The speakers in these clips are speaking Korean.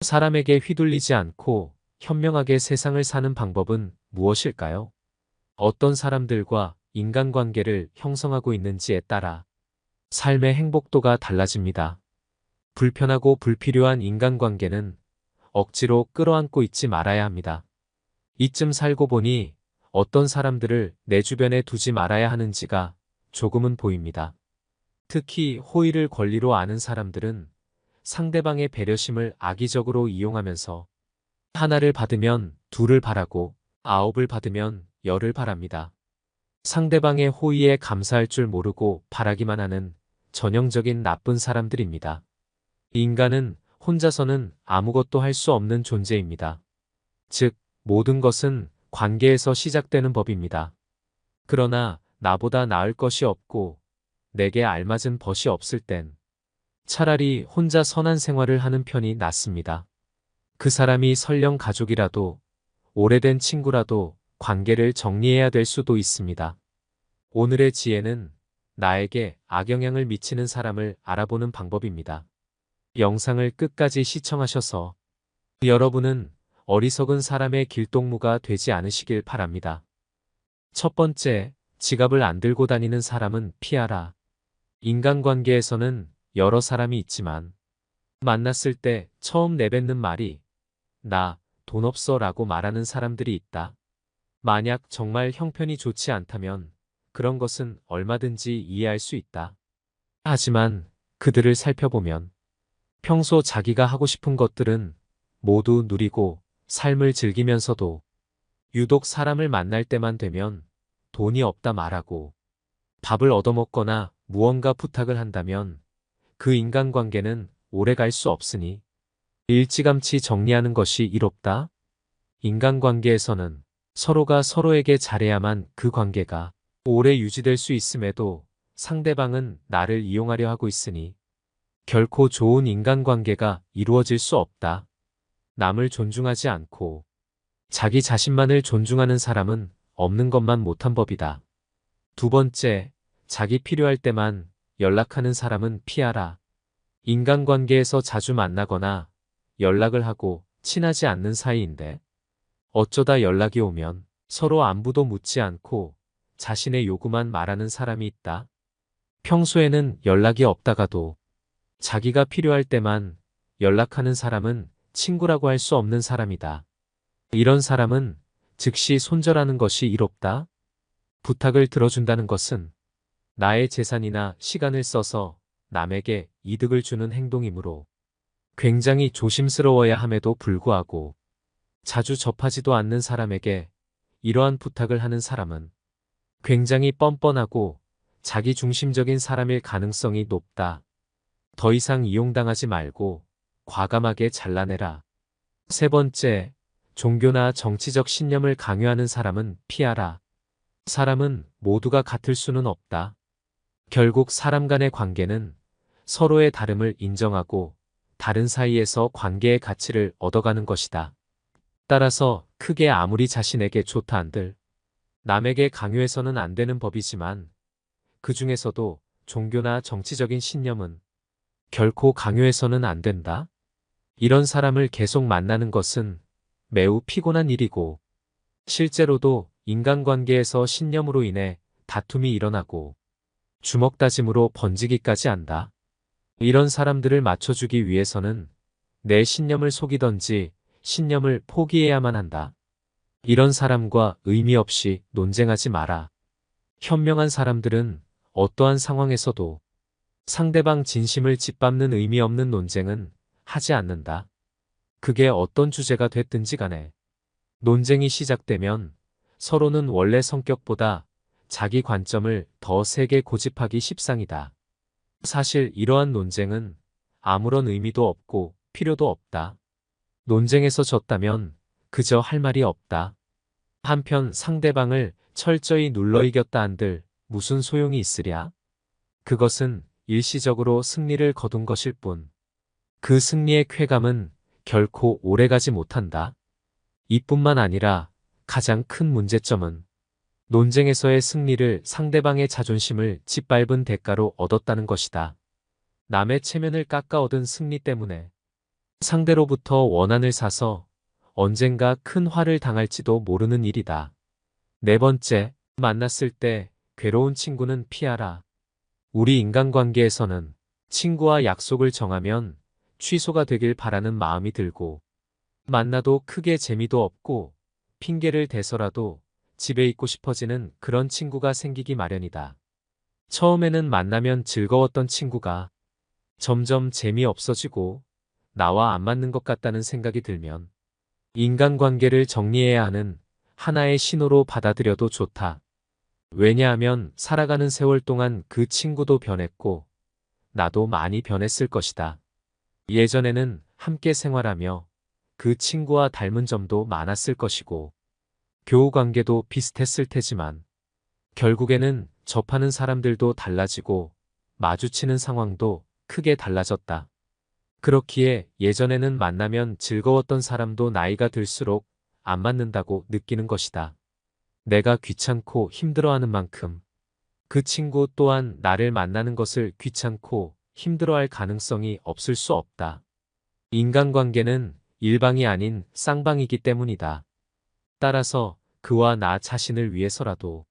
사람에게 휘둘리지 않고 현명하게 세상을 사는 방법은 무엇일까요? 어떤 사람들과 인간관계를 형성하고 있는지에 따라 삶의 행복도가 달라집니다. 불편하고 불필요한 인간관계는 억지로 끌어안고 있지 말아야 합니다. 이쯤 살고 보니 어떤 사람들을 내 주변에 두지 말아야 하는지가 조금은 보입니다. 특히 호의를 권리로 아는 사람들은 상대방의 배려심을 악의적으로 이용하면서 하나를 받으면 둘을 바라고 아홉을 받으면 열을 바랍니다. 상대방의 호의에 감사할 줄 모르고 바라기만 하는 전형적인 나쁜 사람들입니다. 인간은 혼자서는 아무것도 할 수 없는 존재입니다. 즉, 모든 것은 관계에서 시작되는 법입니다. 그러나 나보다 나을 것이 없고 내게 알맞은 벗이 없을 땐 차라리 혼자 선한 생활을 하는 편이 낫습니다. 그 사람이 설령 가족이라도 오래된 친구라도 관계를 정리해야 될 수도 있습니다. 오늘의 지혜는 나에게 악영향을 미치는 사람을 알아보는 방법입니다. 영상을 끝까지 시청하셔서 여러분은 어리석은 사람의 길동무가 되지 않으시길 바랍니다. 첫 번째, 지갑을 안 들고 다니는 사람은 피하라. 인간관계에서는 여러 사람이 있지만 만났을 때 처음 내뱉는 말이 나 돈 없어 라고 말하는 사람들이 있다. 만약 정말 형편이 좋지 않다면 그런 것은 얼마든지 이해할 수 있다. 하지만 그들을 살펴보면 평소 자기가 하고 싶은 것들은 모두 누리고 삶을 즐기면서도 유독 사람을 만날 때만 되면 돈이 없다 말하고 밥을 얻어먹거나 무언가 부탁을 한다면 그 인간관계는 오래 갈 수 없으니 일찌감치 정리하는 것이 이롭다. 인간관계에서는 서로가 서로에게 잘해야만 그 관계가 오래 유지될 수 있음에도 상대방은 나를 이용하려 하고 있으니 결코 좋은 인간관계가 이루어질 수 없다. 남을 존중하지 않고 자기 자신만을 존중하는 사람은 없는 것만 못한 법이다. 두 번째, 자기 필요할 때만 연락하는 사람은 피하라. 인간관계에서 자주 만나거나 연락을 하고 친하지 않는 사이인데 어쩌다 연락이 오면 서로 안부도 묻지 않고 자신의 요구만 말하는 사람이 있다. 평소에는 연락이 없다가도 자기가 필요할 때만 연락하는 사람은 친구라고 할 수 없는 사람이다. 이런 사람은 즉시 손절하는 것이 이롭다. 부탁을 들어준다는 것은 나의 재산이나 시간을 써서 남에게 이득을 주는 행동이므로 굉장히 조심스러워야 함에도 불구하고 자주 접하지도 않는 사람에게 이러한 부탁을 하는 사람은 굉장히 뻔뻔하고 자기중심적인 사람일 가능성이 높다. 더 이상 이용당하지 말고 과감하게 잘라내라. 세 번째, 종교나 정치적 신념을 강요하는 사람은 피하라. 사람은 모두가 같을 수는 없다. 결국 사람 간의 관계는 서로의 다름을 인정하고 다른 사이에서 관계의 가치를 얻어가는 것이다. 따라서 크게 아무리 자신에게 좋다 한들 남에게 강요해서는 안 되는 법이지만 그 중에서도 종교나 정치적인 신념은 결코 강요해서는 안 된다. 이런 사람을 계속 만나는 것은 매우 피곤한 일이고 실제로도 인간관계에서 신념으로 인해 다툼이 일어나고 주먹다짐으로 번지기까지 한다. 이런 사람들을 맞춰주기 위해서는 내 신념을 속이던지 신념을 포기해야만 한다. 이런 사람과 의미 없이 논쟁하지 마라. 현명한 사람들은 어떠한 상황에서도 상대방 진심을 짓밟는 의미 없는 논쟁은 하지 않는다. 그게 어떤 주제가 됐든지 간에 논쟁이 시작되면 서로는 원래 성격보다 자기 관점을 더 세게 고집하기 십상이다. 사실 이러한 논쟁은 아무런 의미도 없고 필요도 없다. 논쟁에서 졌다면 그저 할 말이 없다. 한편 상대방을 철저히 눌러 이겼다 한들 무슨 소용이 있으랴? 그것은 일시적으로 승리를 거둔 것일 뿐. 그 승리의 쾌감은 결코 오래가지 못한다. 이뿐만 아니라 가장 큰 문제점은 논쟁에서의 승리를 상대방의 자존심을 짓밟은 대가로 얻었다는 것이다. 남의 체면을 깎아 얻은 승리 때문에 상대로부터 원한을 사서 언젠가 큰 화를 당할지도 모르는 일이다. 네 번째, 만났을 때 괴로운 친구는 피하라. 우리 인간관계에서는 친구와 약속을 정하면 취소가 되길 바라는 마음이 들고, 만나도 크게 재미도 없고 핑계를 대서라도 집에 있고 싶어지는 그런 친구가 생기기 마련이다. 처음에는 만나면 즐거웠던 친구가 점점 재미없어지고 나와 안 맞는 것 같다는 생각이 들면 인간관계를 정리해야 하는 하나의 신호로 받아들여도 좋다. 왜냐하면 살아가는 세월 동안 그 친구도 변했고 나도 많이 변했을 것이다. 예전에는 함께 생활하며 그 친구와 닮은 점도 많았을 것이고 교우 관계도 비슷했을 테지만 결국에는 접하는 사람들도 달라지고 마주치는 상황도 크게 달라졌다. 그렇기에 예전에는 만나면 즐거웠던 사람도 나이가 들수록 안 맞는다고 느끼는 것이다. 내가 귀찮고 힘들어하는 만큼 그 친구 또한 나를 만나는 것을 귀찮고 힘들어할 가능성이 없을 수 없다. 인간관계는 일방이 아닌 쌍방이기 때문이다. 따라서 그와 나 자신을 위해서라도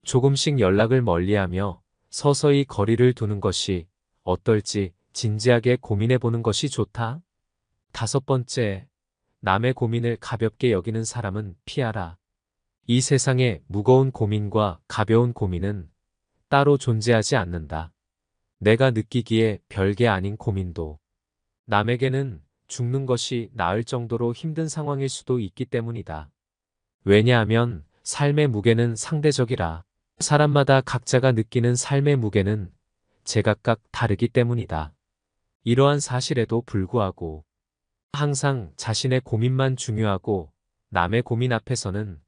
조금씩 연락을 멀리하며 서서히 거리를 두는 것이 어떨지 진지하게 고민해 보는 것이 좋다. 다섯 번째, 남의 고민을 가볍게 여기는 사람은 피하라. 이 세상에 무거운 고민과 가벼운 고민은 따로 존재하지 않는다. 내가 느끼기에 별게 아닌 고민도 남에게는 죽는 것이 나을 정도로 힘든 상황일 수도 있기 때문이다. 왜냐하면 삶의 무게는 상대적이라. 사람마다 각자가 느끼는 삶의 무게는 제각각 다르기 때문이다. 이러한 사실에도 불구하고 항상 자신의 고민만 중요하고 남의 고민 앞에서는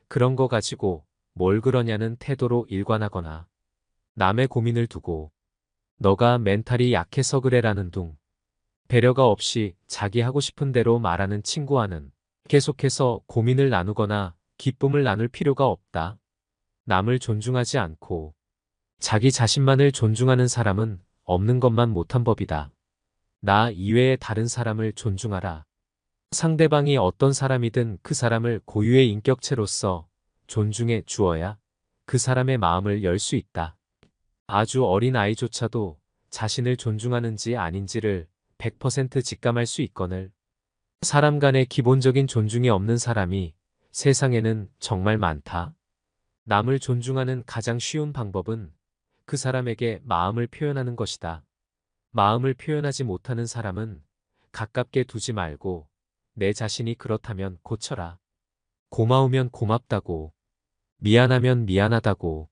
그런 거 가지고 뭘 그러냐는 태도로 일관하거나 남의 고민을 두고 너가 멘탈이 약해서 그래라는 둥 배려가 없이 자기 하고 싶은 대로 말하는 친구와는 계속해서 고민을 나누거나 기쁨을 나눌 필요가 없다. 남을 존중하지 않고 자기 자신만을 존중하는 사람은 없는 것만 못한 법이다. 나 이외의 다른 사람을 존중하라. 상대방이 어떤 사람이든 그 사람을 고유의 인격체로서 존중해 주어야 그 사람의 마음을 열 수 있다. 아주 어린 아이조차도 자신을 존중하는지 아닌지를 100% 직감할 수 있거늘 사람 간의 기본적인 존중이 없는 사람이 세상에는 정말 많다. 남을 존중하는 가장 쉬운 방법은 그 사람에게 마음을 표현하는 것이다. 마음을 표현하지 못하는 사람은 가깝게 두지 말고 내 자신이 그렇다면 고쳐라. 고마우면 고맙다고, 미안하면 미안하다고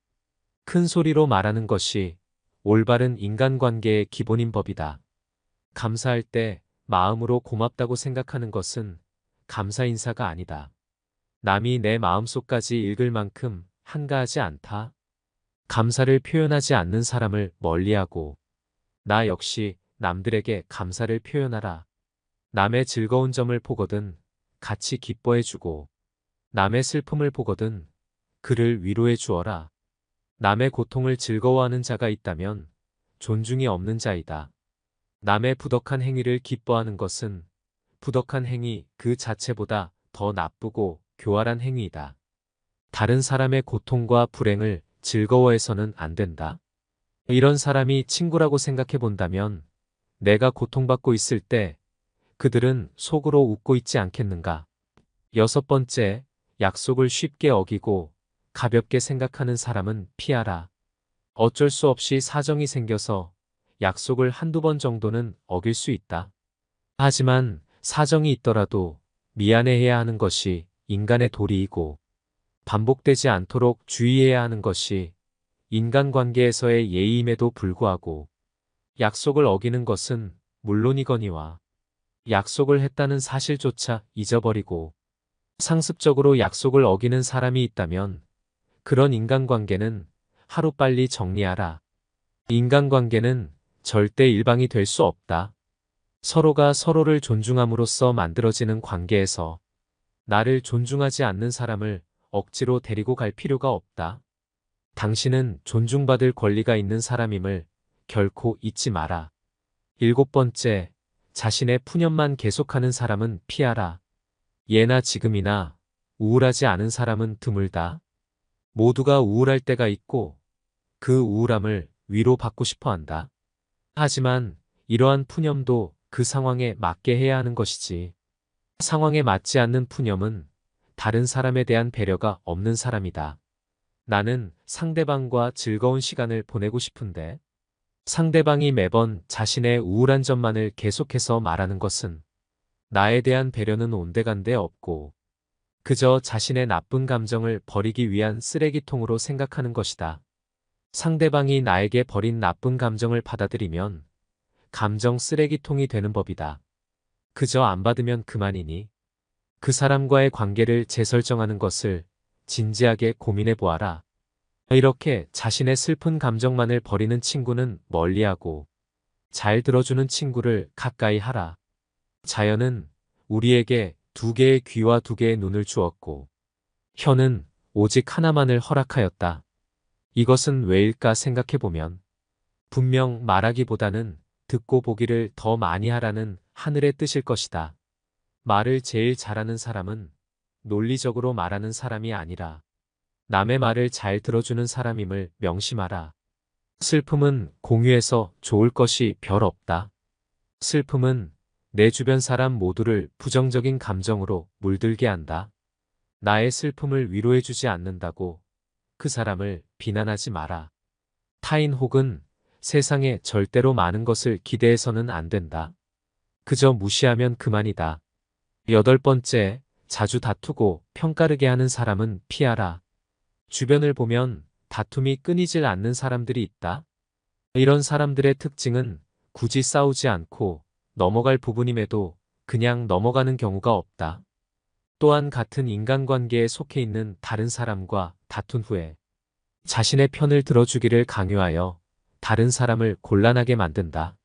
큰 소리로 말하는 것이 올바른 인간관계의 기본인 법이다. 감사할 때 마음으로 고맙다고 생각하는 것은 감사 인사가 아니다. 남이 내 마음속까지 읽을 만큼 한가하지 않다. 감사를 표현하지 않는 사람을 멀리하고 나 역시 남들에게 감사를 표현하라. 남의 즐거운 점을 보거든 같이 기뻐해주고 남의 슬픔을 보거든 그를 위로해 주어라. 남의 고통을 즐거워하는 자가 있다면 존중이 없는 자이다. 남의 부덕한 행위를 기뻐하는 것은 부덕한 행위 그 자체보다 더 나쁘고 교활한 행위이다. 다른 사람의 고통과 불행을 즐거워해서는 안 된다. 이런 사람이 친구라고 생각해 본다면 내가 고통받고 있을 때 그들은 속으로 웃고 있지 않겠는가. 여섯 번째, 약속을 쉽게 어기고 가볍게 생각하는 사람은 피하라. 어쩔 수 없이 사정이 생겨서 약속을 한두 번 정도는 어길 수 있다. 하지만 사정이 있더라도 미안해해야 하는 것이 인간의 도리이고 반복되지 않도록 주의해야 하는 것이 인간관계에서의 예의임에도 불구하고 약속을 어기는 것은 물론이거니와 약속을 했다는 사실조차 잊어버리고 상습적으로 약속을 어기는 사람이 있다면 그런 인간관계는 하루빨리 정리하라. 인간관계는 절대 일방이 될 수 없다. 서로가 서로를 존중함으로써 만들어지는 관계에서 나를 존중하지 않는 사람을 억지로 데리고 갈 필요가 없다. 당신은 존중받을 권리가 있는 사람임을 결코 잊지 마라. 일곱 번째, 자신의 푸념만 계속하는 사람은 피하라. 예나 지금이나 우울하지 않은 사람은 드물다. 모두가 우울할 때가 있고 그 우울함을 위로받고 싶어 한다. 하지만 이러한 푸념도 그 상황에 맞게 해야 하는 것이지. 상황에 맞지 않는 푸념은 다른 사람에 대한 배려가 없는 사람이다. 나는 상대방과 즐거운 시간을 보내고 싶은데 상대방이 매번 자신의 우울한 점만을 계속해서 말하는 것은 나에 대한 배려는 온데간데 없고 그저 자신의 나쁜 감정을 버리기 위한 쓰레기통으로 생각하는 것이다. 상대방이 나에게 버린 나쁜 감정을 받아들이면 감정 쓰레기통이 되는 법이다. 그저 안 받으면 그만이니 그 사람과의 관계를 재설정하는 것을 진지하게 고민해 보아라. 이렇게 자신의 슬픈 감정만을 버리는 친구는 멀리하고 잘 들어주는 친구를 가까이 하라. 자연은 우리에게 두 개의 귀와 두 개의 눈을 주었고 혀는 오직 하나만을 허락하였다. 이것은 왜일까 생각해보면 분명 말하기보다는 듣고 보기를 더 많이 하라는 하늘의 뜻일 것이다. 말을 제일 잘하는 사람은 논리적으로 말하는 사람이 아니라 남의 말을 잘 들어주는 사람임을 명심하라. 슬픔은 공유해서 좋을 것이 별 없다. 슬픔은 내 주변 사람 모두를 부정적인 감정으로 물들게 한다. 나의 슬픔을 위로해주지 않는다고 그 사람을 비난하지 마라. 타인 혹은 세상에 절대로 많은 것을 기대해서는 안 된다. 그저 무시하면 그만이다. 8번째, 자주 다투고 평가르게 하는 사람은 피하라. 주변을 보면 다툼이 끊이질 않는 사람들이 있다. 이런 사람들의 특징은 굳이 싸우지 않고 넘어갈 부분임에도 그냥 넘어가는 경우가 없다. 또한 같은 인간관계에 속해 있는 다른 사람과 다툰 후에 자신의 편을 들어주기를 강요하여 다른 사람을 곤란하게 만든다.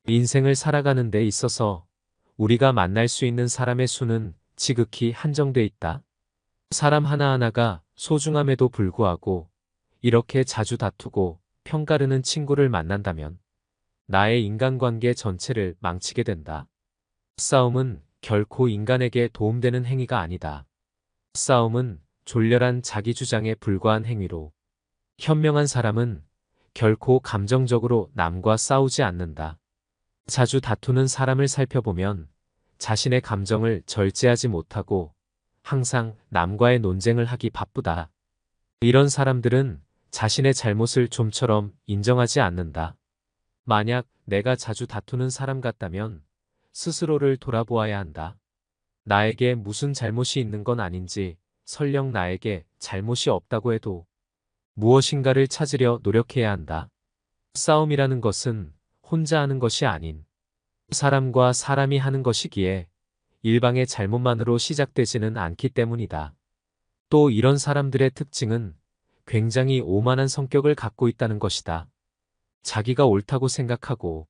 인생을 살아가는 데 있어서 우리가 만날 수 있는 사람의 수는 지극히 한정돼 있다. 사람 하나하나가 소중함에도 불구하고 이렇게 자주 다투고 평가르는 친구를 만난다면 나의 인간관계 전체를 망치게 된다. 싸움은 결코 인간에게 도움되는 행위가 아니다. 싸움은 졸렬한 자기주장에 불과한 행위로 현명한 사람은 결코 감정적으로 남과 싸우지 않는다. 자주 다투는 사람을 살펴보면 자신의 감정을 절제하지 못하고 항상 남과의 논쟁을 하기 바쁘다. 이런 사람들은 자신의 잘못을 좀처럼 인정하지 않는다. 만약 내가 자주 다투는 사람 같다면 스스로를 돌아보아야 한다. 나에게 무슨 잘못이 있는 건 아닌지, 설령 나에게 잘못이 없다고 해도 무엇인가를 찾으려 노력해야 한다. 싸움이라는 것은 혼자 하는 것이 아닌 사람과 사람이 하는 것이기에 일방의 잘못만으로 시작되지는 않기 때문이다. 또 이런 사람들의 특징은 굉장히 오만한 성격을 갖고 있다는 것이다. 자기가 옳다고 생각하고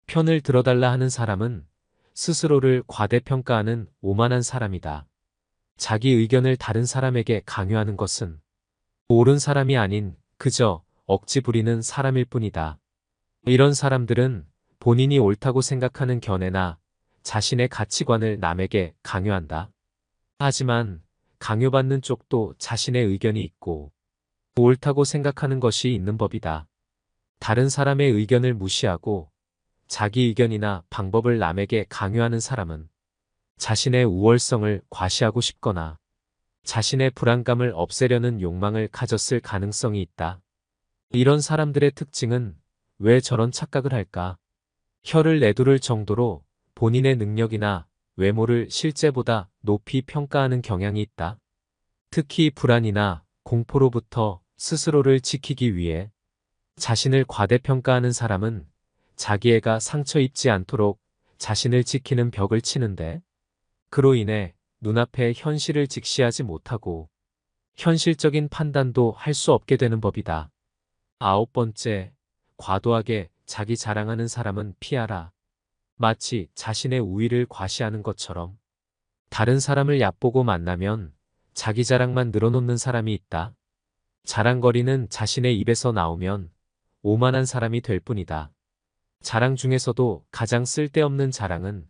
편을 들어달라 하는 사람은 스스로를 과대평가하는 오만한 사람이다. 자기 의견을 다른 사람에게 강요하는 것은 옳은 사람이 아닌 그저 억지 부리는 사람일 뿐이다. 이런 사람들은 본인이 옳다고 생각하는 견해나 자신의 가치관을 남에게 강요한다. 하지만 강요받는 쪽도 자신의 의견이 있고 옳다고 생각하는 것이 있는 법이다. 다른 사람의 의견을 무시하고 자기 의견이나 방법을 남에게 강요하는 사람은 자신의 우월성을 과시하고 싶거나 자신의 불안감을 없애려는 욕망을 가졌을 가능성이 있다. 이런 사람들의 특징은 왜 저런 착각을 할까? 혀를 내두를 정도로 본인의 능력이나 외모를 실제보다 높이 평가하는 경향이 있다. 특히 불안이나 공포로부터 스스로를 지키기 위해 자신을 과대평가하는 사람은 자기애가 상처 입지 않도록 자신을 지키는 벽을 치는데 그로 인해 눈앞의 현실을 직시하지 못하고 현실적인 판단도 할 수 없게 되는 법이다. 9번째, 과도하게 자기 자랑하는 사람은 피하라. 마치 자신의 우위를 과시하는 것처럼 다른 사람을 얕보고 만나면 자기 자랑만 늘어놓는 사람이 있다. 자랑거리는 자신의 입에서 나오면 오만한 사람이 될 뿐이다. 자랑 중에서도 가장 쓸데없는 자랑은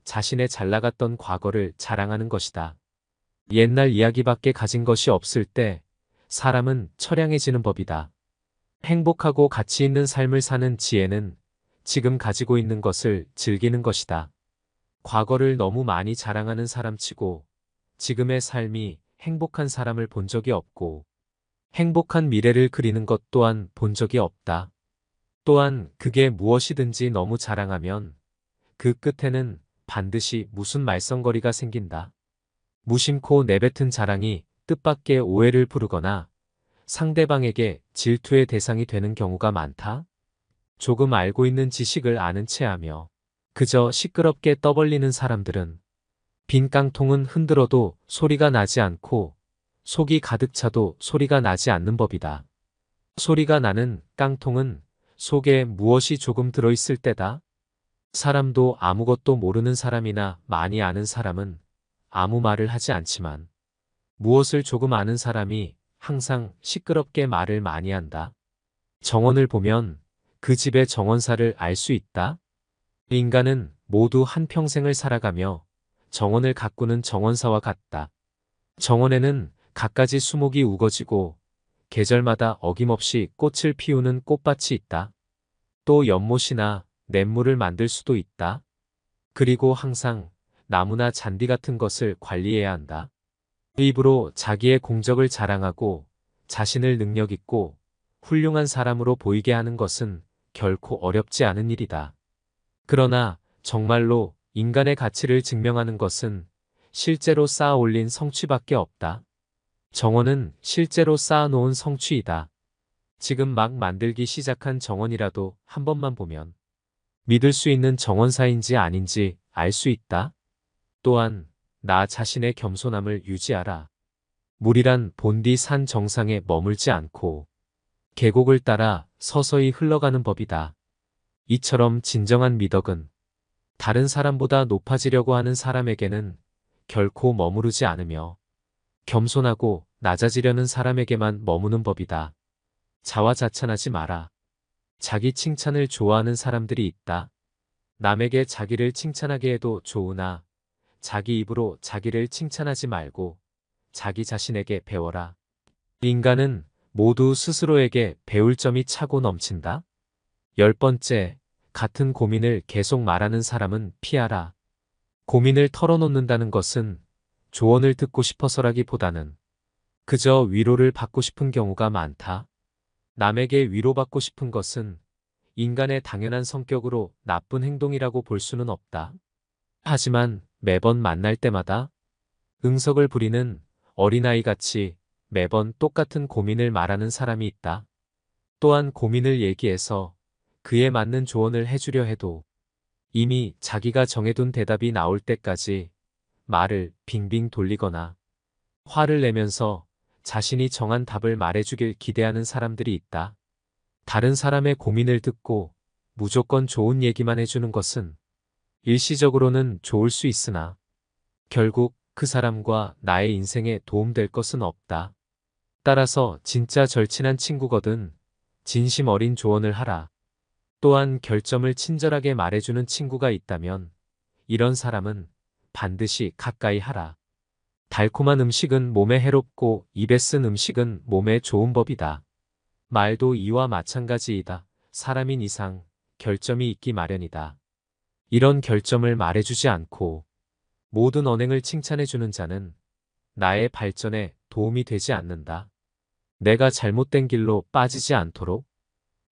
자신의 잘 나갔던 과거를 자랑하는 것이다. 옛날 이야기밖에 가진 것이 없을 때 사람은 처량해지는 법이다. 행복하고 가치 있는 삶을 사는 지혜는 지금 가지고 있는 것을 즐기는 것이다. 과거를 너무 많이 자랑하는 사람치고 지금의 삶이 행복한 사람을 본 적이 없고 행복한 미래를 그리는 것 또한 본 적이 없다. 또한 그게 무엇이든지 너무 자랑하면 그 끝에는 반드시 무슨 말썽거리가 생긴다. 무심코 내뱉은 자랑이 뜻밖의 오해를 부르거나 상대방에게 질투의 대상이 되는 경우가 많다. 조금 알고 있는 지식을 아는 체하며 그저 시끄럽게 떠벌리는 사람들은 빈 깡통은 흔들어도 소리가 나지 않고 속이 가득 차도 소리가 나지 않는 법이다. 소리가 나는 깡통은 속에 무엇이 조금 들어있을 때다. 사람도 아무것도 모르는 사람이나 많이 아는 사람은 아무 말을 하지 않지만 무엇을 조금 아는 사람이 항상 시끄럽게 말을 많이 한다. 정원을 보면 그 집의 정원사를 알 수 있다. 인간은 모두 한평생을 살아가며 정원을 가꾸는 정원사와 같다. 정원에는 갖가지 수목이 우거지고 계절마다 어김없이 꽃을 피우는 꽃밭이 있다. 또 연못이나 냇물을 만들 수도 있다. 그리고 항상 나무나 잔디 같은 것을 관리해야 한다. 입으로 자기의 공적을 자랑하고 자신을 능력 있고 훌륭한 사람으로 보이게 하는 것은 결코 어렵지 않은 일이다. 그러나 정말로 인간의 가치를 증명하는 것은 실제로 쌓아 올린 성취밖에 없다. 정원은 실제로 쌓아놓은 성취이다. 지금 막 만들기 시작한 정원이라도 한 번만 보면 믿을 수 있는 정원사인지 아닌지 알 수 있다. 또한 나 자신의 겸손함을 유지하라. 물이란 본디 산 정상에 머물지 않고 계곡을 따라 서서히 흘러가는 법이다. 이처럼 진정한 미덕은 다른 사람보다 높아지려고 하는 사람에게는 결코 머무르지 않으며 겸손하고 낮아지려는 사람에게만 머무는 법이다. 자화자찬하지 마라. 자기 칭찬을 좋아하는 사람들이 있다. 남에게 자기를 칭찬하게 해도 좋으나 자기 입으로 자기를 칭찬하지 말고 자기 자신에게 배워라. 인간은 모두 스스로에게 배울 점이 차고 넘친다. 10번째, 같은 고민을 계속 말하는 사람은 피하라. 고민을 털어놓는다는 것은 조언을 듣고 싶어서라기보다는 그저 위로를 받고 싶은 경우가 많다. 남에게 위로받고 싶은 것은 인간의 당연한 성격으로 나쁜 행동이라고 볼 수는 없다. 하지만 매번 만날 때마다 응석을 부리는 어린아이같이 매번 똑같은 고민을 말하는 사람이 있다. 또한 고민을 얘기해서 그에 맞는 조언을 해주려 해도 이미 자기가 정해둔 대답이 나올 때까지 말을 빙빙 돌리거나 화를 내면서 자신이 정한 답을 말해주길 기대하는 사람들이 있다. 다른 사람의 고민을 듣고 무조건 좋은 얘기만 해주는 것은 일시적으로는 좋을 수 있으나 결국 그 사람과 나의 인생에 도움될 것은 없다. 따라서 진짜 절친한 친구거든 진심 어린 조언을 하라. 또한 결점을 친절하게 말해주는 친구가 있다면 이런 사람은 반드시 가까이 하라. 달콤한 음식은 몸에 해롭고 입에 쓴 음식은 몸에 좋은 법이다. 말도 이와 마찬가지이다. 사람인 이상 결점이 있기 마련이다. 이런 결점을 말해주지 않고 모든 언행을 칭찬해주는 자는 나의 발전에 도움이 되지 않는다. 내가 잘못된 길로 빠지지 않도록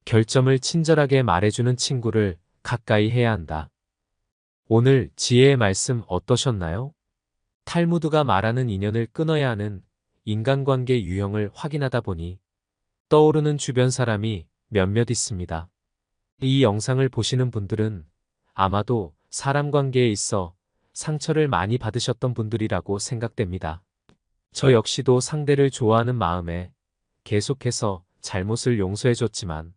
결점을 친절하게 말해주는 친구를 가까이 해야 한다. 오늘 지혜의 말씀 어떠셨나요? 탈무드가 말하는 인연을 끊어야 하는 인간관계 유형을 확인하다 보니 떠오르는 주변 사람이 몇몇 있습니다. 이 영상을 보시는 분들은 아마도 사람 관계에 있어 상처를 많이 받으셨던 분들이라고 생각됩니다. 저 역시도 상대를 좋아하는 마음에 계속해서 잘못을 용서해줬지만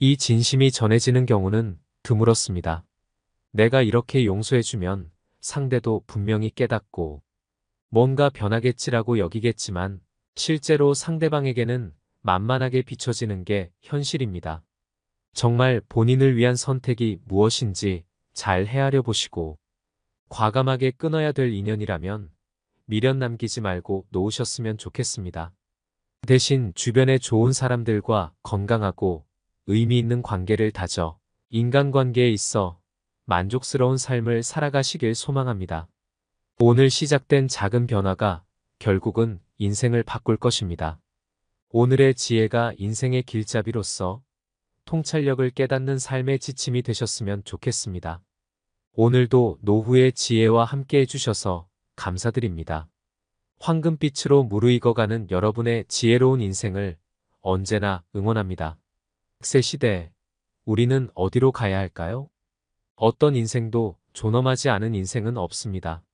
이 진심이 전해지는 경우는 드물었습니다. 내가 이렇게 용서해주면 상대도 분명히 깨닫고 뭔가 변하겠지라고 여기겠지만 실제로 상대방에게는 만만하게 비춰지는 게 현실입니다. 정말 본인을 위한 선택이 무엇인지 잘 헤아려 보시고 과감하게 끊어야 될 인연이라면 미련 남기지 말고 놓으셨으면 좋겠습니다. 대신 주변의 좋은 사람들과 건강하고 의미 있는 관계를 다져 인간관계에 있어 만족스러운 삶을 살아가시길 소망합니다. 오늘 시작된 작은 변화가 결국은 인생을 바꿀 것입니다. 오늘의 지혜가 인생의 길잡이로서 통찰력을 깨닫는 삶의 지침이 되셨으면 좋겠습니다. 오늘도 노후의 지혜와 함께 해주셔서 감사드립니다. 황금빛으로 무르익어가는 여러분의 지혜로운 인생을 언제나 응원합니다. 새 시대, 우리는 어디로 가야 할까요? 어떤 인생도 존엄하지 않은 인생은 없습니다.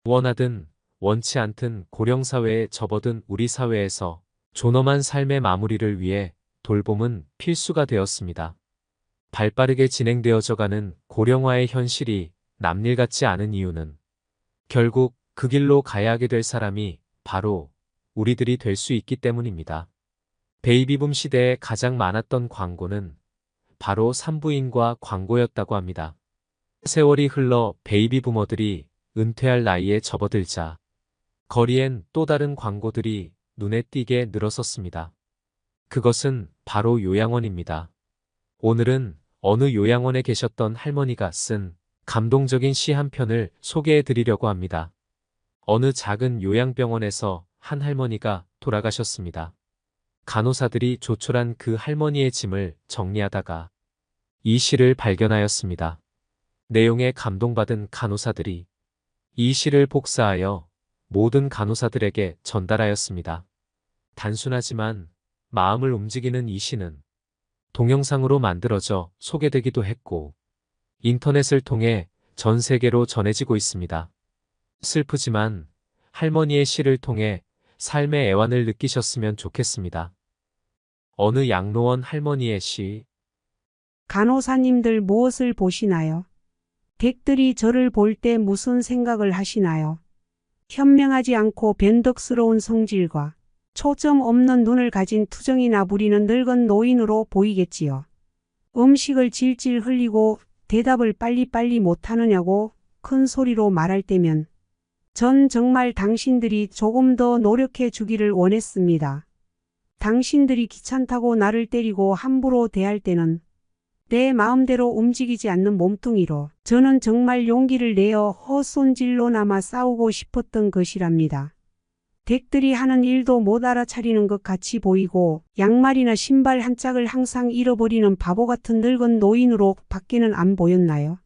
원하든 원치 않든 고령사회에 접어든 우리 사회에서 존엄한 삶의 마무리를 위해 돌봄은 필수가 되었습니다. 발빠르게 진행되어져가는 고령화의 현실이 남일 같지 않은 이유는 결국 그 길로 가야 하게 될 사람이 바로 우리들이 될 수 있기 때문입니다. 베이비붐 시대에 가장 많았던 광고는 바로 산부인과 광고였다고 합니다. 세월이 흘러 베이비부머들이 은퇴할 나이에 접어들자 거리엔 또 다른 광고들이 눈에 띄게 늘어섰습니다. 그것은 바로 요양원입니다. 오늘은 어느 요양원에 계셨던 할머니가 쓴 감동적인 시 한 편을 소개해 드리려고 합니다. 어느 작은 요양병원에서 한 할머니가 돌아가셨습니다. 간호사들이 조촐한 그 할머니의 짐을 정리하다가 이 시를 발견하였습니다. 내용에 감동받은 간호사들이 이 시를 복사하여 모든 간호사들에게 전달하였습니다. 단순하지만 마음을 움직이는 이 시는 동영상으로 만들어져 소개되기도 했고 인터넷을 통해 전 세계로 전해지고 있습니다. 슬프지만 할머니의 시를 통해 삶의 애환을 느끼셨으면 좋겠습니다. 어느 양로원 할머니의 시. 간호사님들 무엇을 보시나요? 댁들이 저를 볼 때 무슨 생각을 하시나요? 현명하지 않고 변덕스러운 성질과 초점 없는 눈을 가진 투정이나 부리는 늙은 노인으로 보이겠지요. 음식을 질질 흘리고 대답을 빨리빨리 못하느냐고 큰 소리로 말할 때면 전 정말 당신들이 조금 더 노력해 주기를 원했습니다. 당신들이 귀찮다고 나를 때리고 함부로 대할 때는 내 마음대로 움직이지 않는 몸뚱이로 저는 정말 용기를 내어 헛손질로나마 싸우고 싶었던 것이랍니다. 댁들이 하는 일도 못 알아차리는 것 같이 보이고 양말이나 신발 한 짝을 항상 잃어버리는 바보 같은 늙은 노인으로 밖에는 안 보였나요?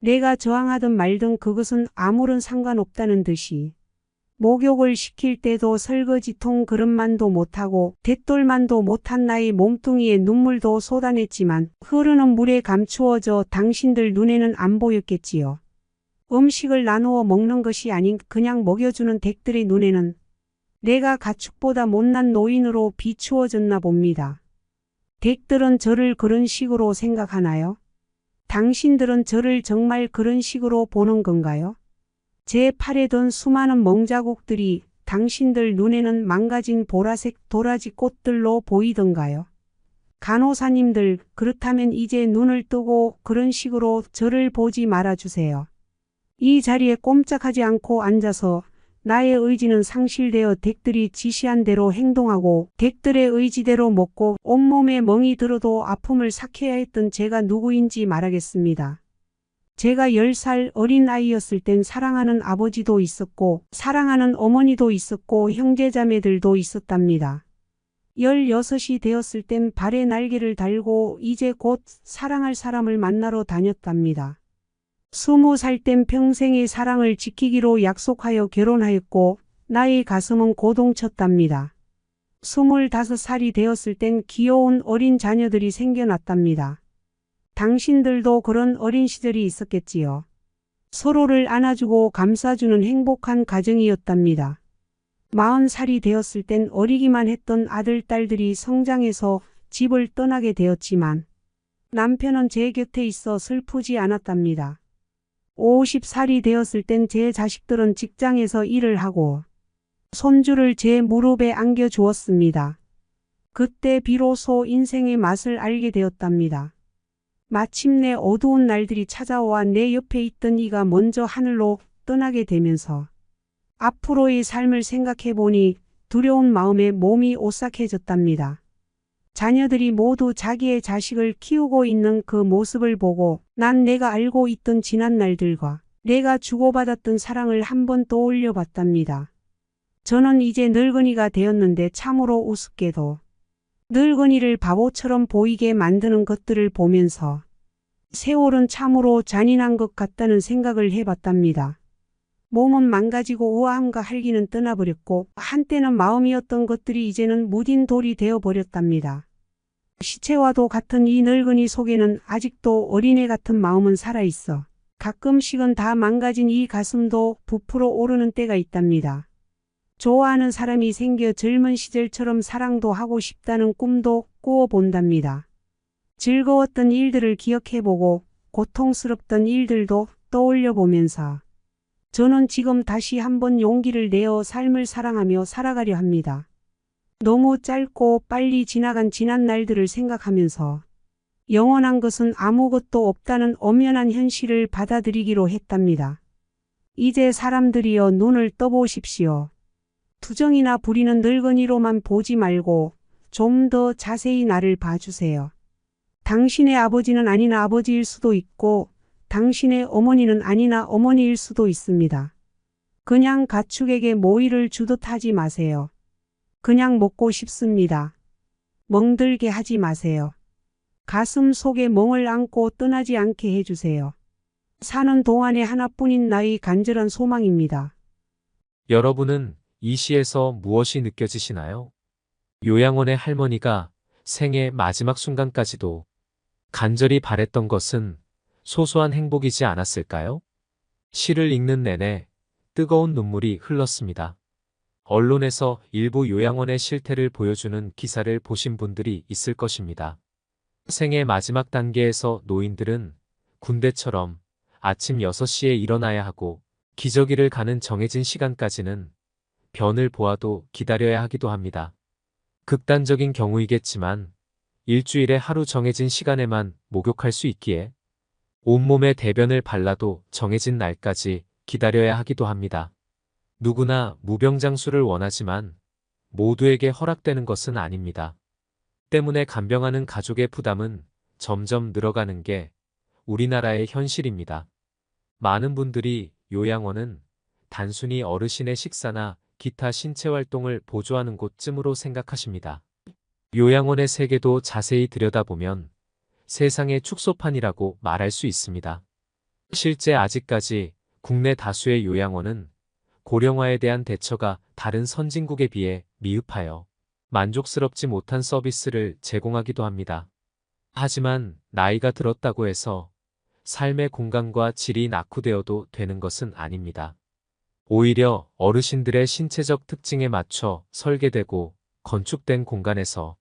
내가 저항하든 말든 그것은 아무런 상관없다는 듯이 목욕을 시킬 때도 설거지통 그릇만도 못하고 대돌만도 못한 나의 몸뚱이에 눈물도 쏟아냈지만 흐르는 물에 감추어져 당신들 눈에는 안 보였겠지요. 음식을 나누어 먹는 것이 아닌 그냥 먹여주는 댁들의 눈에는 내가 가축보다 못난 노인으로 비추어졌나 봅니다. 댁들은 저를 그런 식으로 생각하나요? 당신들은 저를 정말 그런 식으로 보는 건가요? 제 팔에 든 수많은 멍자국들이 당신들 눈에는 망가진 보라색 도라지 꽃들로 보이던가요? 간호사님들, 그렇다면 이제 눈을 뜨고 그런 식으로 저를 보지 말아주세요. 이 자리에 꼼짝하지 않고 앉아서 나의 의지는 상실되어 댁들이 지시한 대로 행동하고 댁들의 의지대로 먹고 온몸에 멍이 들어도 아픔을 삭혀야 했던 제가 누구인지 말하겠습니다. 제가 10살 어린 아이였을 땐 사랑하는 아버지도 있었고 사랑하는 어머니도 있었고 형제자매들도 있었답니다. 16이 되었을 땐 발에 날개를 달고 이제 곧 사랑할 사람을 만나러 다녔답니다. 20살 땐 평생의 사랑을 지키기로 약속하여 결혼하였고 나의 가슴은 고동쳤답니다. 25살이 되었을 땐 귀여운 어린 자녀들이 생겨났답니다. 당신들도 그런 어린 시절이 있었겠지요. 서로를 안아주고 감싸주는 행복한 가정이었답니다. 40살이 되었을 땐 어리기만 했던 아들, 딸들이 성장해서 집을 떠나게 되었지만 남편은 제 곁에 있어 슬프지 않았답니다. 50살이 되었을 땐 제 자식들은 직장에서 일을 하고 손주를 제 무릎에 안겨주었습니다. 그때 비로소 인생의 맛을 알게 되었답니다. 마침내 어두운 날들이 찾아와 내 옆에 있던 이가 먼저 하늘로 떠나게 되면서 앞으로의 삶을 생각해 보니 두려운 마음에 몸이 오싹해졌답니다. 자녀들이 모두 자기의 자식을 키우고 있는 그 모습을 보고 난 내가 알고 있던 지난 날들과 내가 주고받았던 사랑을 한번 떠올려 봤답니다. 저는 이제 늙은이가 되었는데 참으로 우습게도 늙은이를 바보처럼 보이게 만드는 것들을 보면서 세월은 참으로 잔인한 것 같다는 생각을 해봤답니다. 몸은 망가지고 우아함과 활기는 떠나버렸고 한때는 마음이었던 것들이 이제는 무딘 돌이 되어버렸답니다. 시체와도 같은 이 늙은이 속에는 아직도 어린애 같은 마음은 살아있어 가끔씩은 다 망가진 이 가슴도 부풀어 오르는 때가 있답니다. 좋아하는 사람이 생겨 젊은 시절처럼 사랑도 하고 싶다는 꿈도 꾸어본답니다. 즐거웠던 일들을 기억해보고 고통스럽던 일들도 떠올려보면서 저는 지금 다시 한번 용기를 내어 삶을 사랑하며 살아가려 합니다. 너무 짧고 빨리 지나간 지난 날들을 생각하면서 영원한 것은 아무것도 없다는 엄연한 현실을 받아들이기로 했답니다. 이제 사람들이여 눈을 떠보십시오. 투정이나 부리는 늙은이로만 보지 말고 좀 더 자세히 나를 봐주세요. 당신의 아버지는 아니나 아버지일 수도 있고 당신의 어머니는 아니나 어머니일 수도 있습니다. 그냥 가축에게 모이를 주듯 하지 마세요. 그냥 먹고 싶습니다. 멍들게 하지 마세요. 가슴 속에 멍을 안고 떠나지 않게 해주세요. 사는 동안에 하나뿐인 나의 간절한 소망입니다. 여러분은 이 시에서 무엇이 느껴지시나요? 요양원의 할머니가 생의 마지막 순간까지도 간절히 바랬던 것은 소소한 행복이지 않았을까요? 시를 읽는 내내 뜨거운 눈물이 흘렀습니다. 언론에서 일부 요양원의 실태를 보여주는 기사를 보신 분들이 있을 것입니다. 생의 마지막 단계에서 노인들은 군대처럼 아침 6시에 일어나야 하고 기저귀를 가는 정해진 시간까지는 변을 보아도 기다려야 하기도 합니다. 극단적인 경우이겠지만 일주일에 하루 정해진 시간에만 목욕할 수 있기에 온몸에 대변을 발라도 정해진 날까지 기다려야 하기도 합니다. 누구나 무병장수를 원하지만 모두에게 허락되는 것은 아닙니다. 때문에 간병하는 가족의 부담은 점점 늘어가는 게 우리나라의 현실입니다. 많은 분들이 요양원은 단순히 어르신의 식사나 기타 신체 활동을 보조하는 곳쯤으로 생각하십니다. 요양원의 세계도 자세히 들여다보면 세상의 축소판이라고 말할 수 있습니다. 실제 아직까지 국내 다수의 요양원은 고령화에 대한 대처가 다른 선진국에 비해 미흡하여 만족스럽지 못한 서비스를 제공하기도 합니다. 하지만 나이가 들었다고 해서 삶의 공간과 질이 낙후되어도 되는 것은 아닙니다. 오히려 어르신들의 신체적 특징에 맞춰 설계되고 건축된 공간에서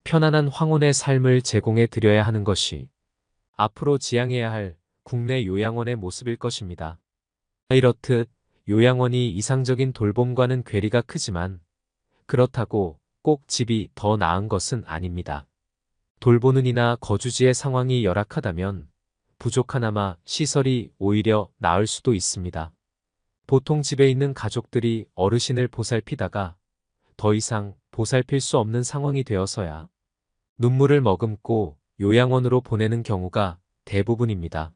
편안한 황혼의 삶을 제공해 드려야 하는 것이 앞으로 지향해야 할 국내 요양원의 모습일 것입니다. 이렇듯 요양원이 이상적인 돌봄과는 괴리가 크지만 그렇다고 꼭 집이 더 나은 것은 아닙니다. 돌보는 이나 거주지의 상황이 열악하다면 부족하나마 시설이 오히려 나을 수도 있습니다. 보통 집에 있는 가족들이 어르신을 보살피다가 더 이상 보살필 수 없는 상황이 되어서야 눈물을 머금고 요양원으로 보내는 경우가 대부분입니다.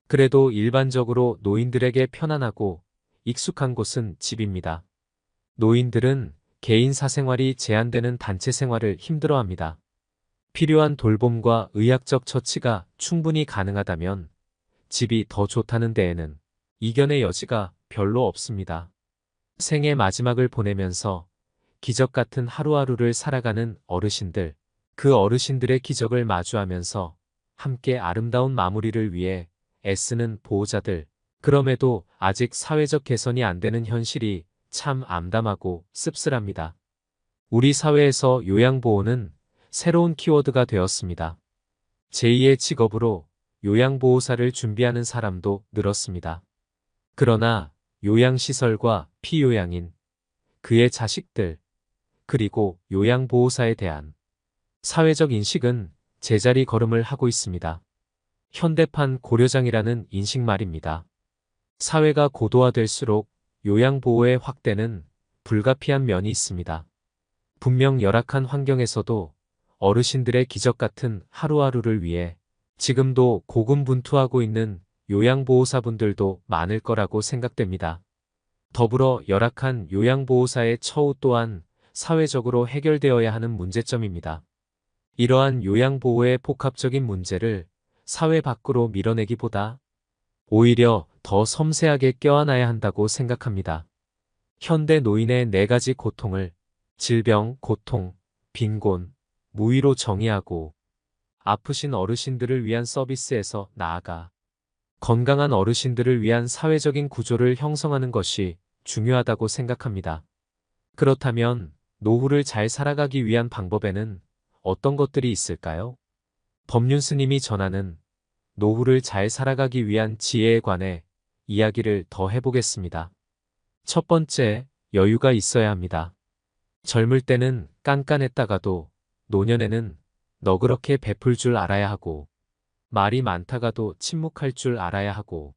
그래도 일반적으로 노인들에게 편안하고 익숙한 곳은 집입니다. 노인들은 개인 사생활이 제한되는 단체 생활을 힘들어합니다. 필요한 돌봄과 의학적 처치가 충분히 가능하다면 집이 더 좋다는 데에는 이견의 여지가 별로 없습니다. 생의 마지막을 보내면서 기적 같은 하루하루를 살아가는 어르신들, 그 어르신들의 기적을 마주하면서 함께 아름다운 마무리를 위해 애쓰는 보호자들, 그럼에도 아직 사회적 개선이 안 되는 현실이 참 암담하고 씁쓸합니다. 우리 사회에서 요양보호는 새로운 키워드가 되었습니다. 제2의 직업으로 요양보호사를 준비하는 사람도 늘었습니다. 그러나 요양시설과 피요양인, 그의 자식들, 그리고 요양보호사에 대한 사회적 인식은 제자리 걸음을 하고 있습니다. 현대판 고려장이라는 인식 말입니다. 사회가 고도화될수록 요양보호의 확대는 불가피한 면이 있습니다. 분명 열악한 환경에서도 어르신들의 기적 같은 하루하루를 위해 지금도 고군분투하고 있는 요양보호사분들도 많을 거라고 생각됩니다. 더불어 열악한 요양보호사의 처우 또한 사회적으로 해결되어야 하는 문제점입니다. 이러한 요양보호의 복합적인 문제를 사회 밖으로 밀어내기보다 오히려 더 섬세하게 껴안아야 한다고 생각합니다. 현대 노인의 4가지 고통을 질병, 고통, 빈곤, 무위로 정의하고 아프신 어르신들을 위한 서비스에서 나아가 건강한 어르신들을 위한 사회적인 구조를 형성하는 것이 중요하다고 생각합니다. 그렇다면 노후를 잘 살아가기 위한 방법에는 어떤 것들이 있을까요? 법륜 스님이 전하는 노후를 잘 살아가기 위한 지혜에 관해 이야기를 더 해보겠습니다. 첫 번째, 여유가 있어야 합니다. 젊을 때는 깐깐했다가도 노년에는 너그럽게 베풀 줄 알아야 하고 말이 많다가도 침묵할 줄 알아야 하고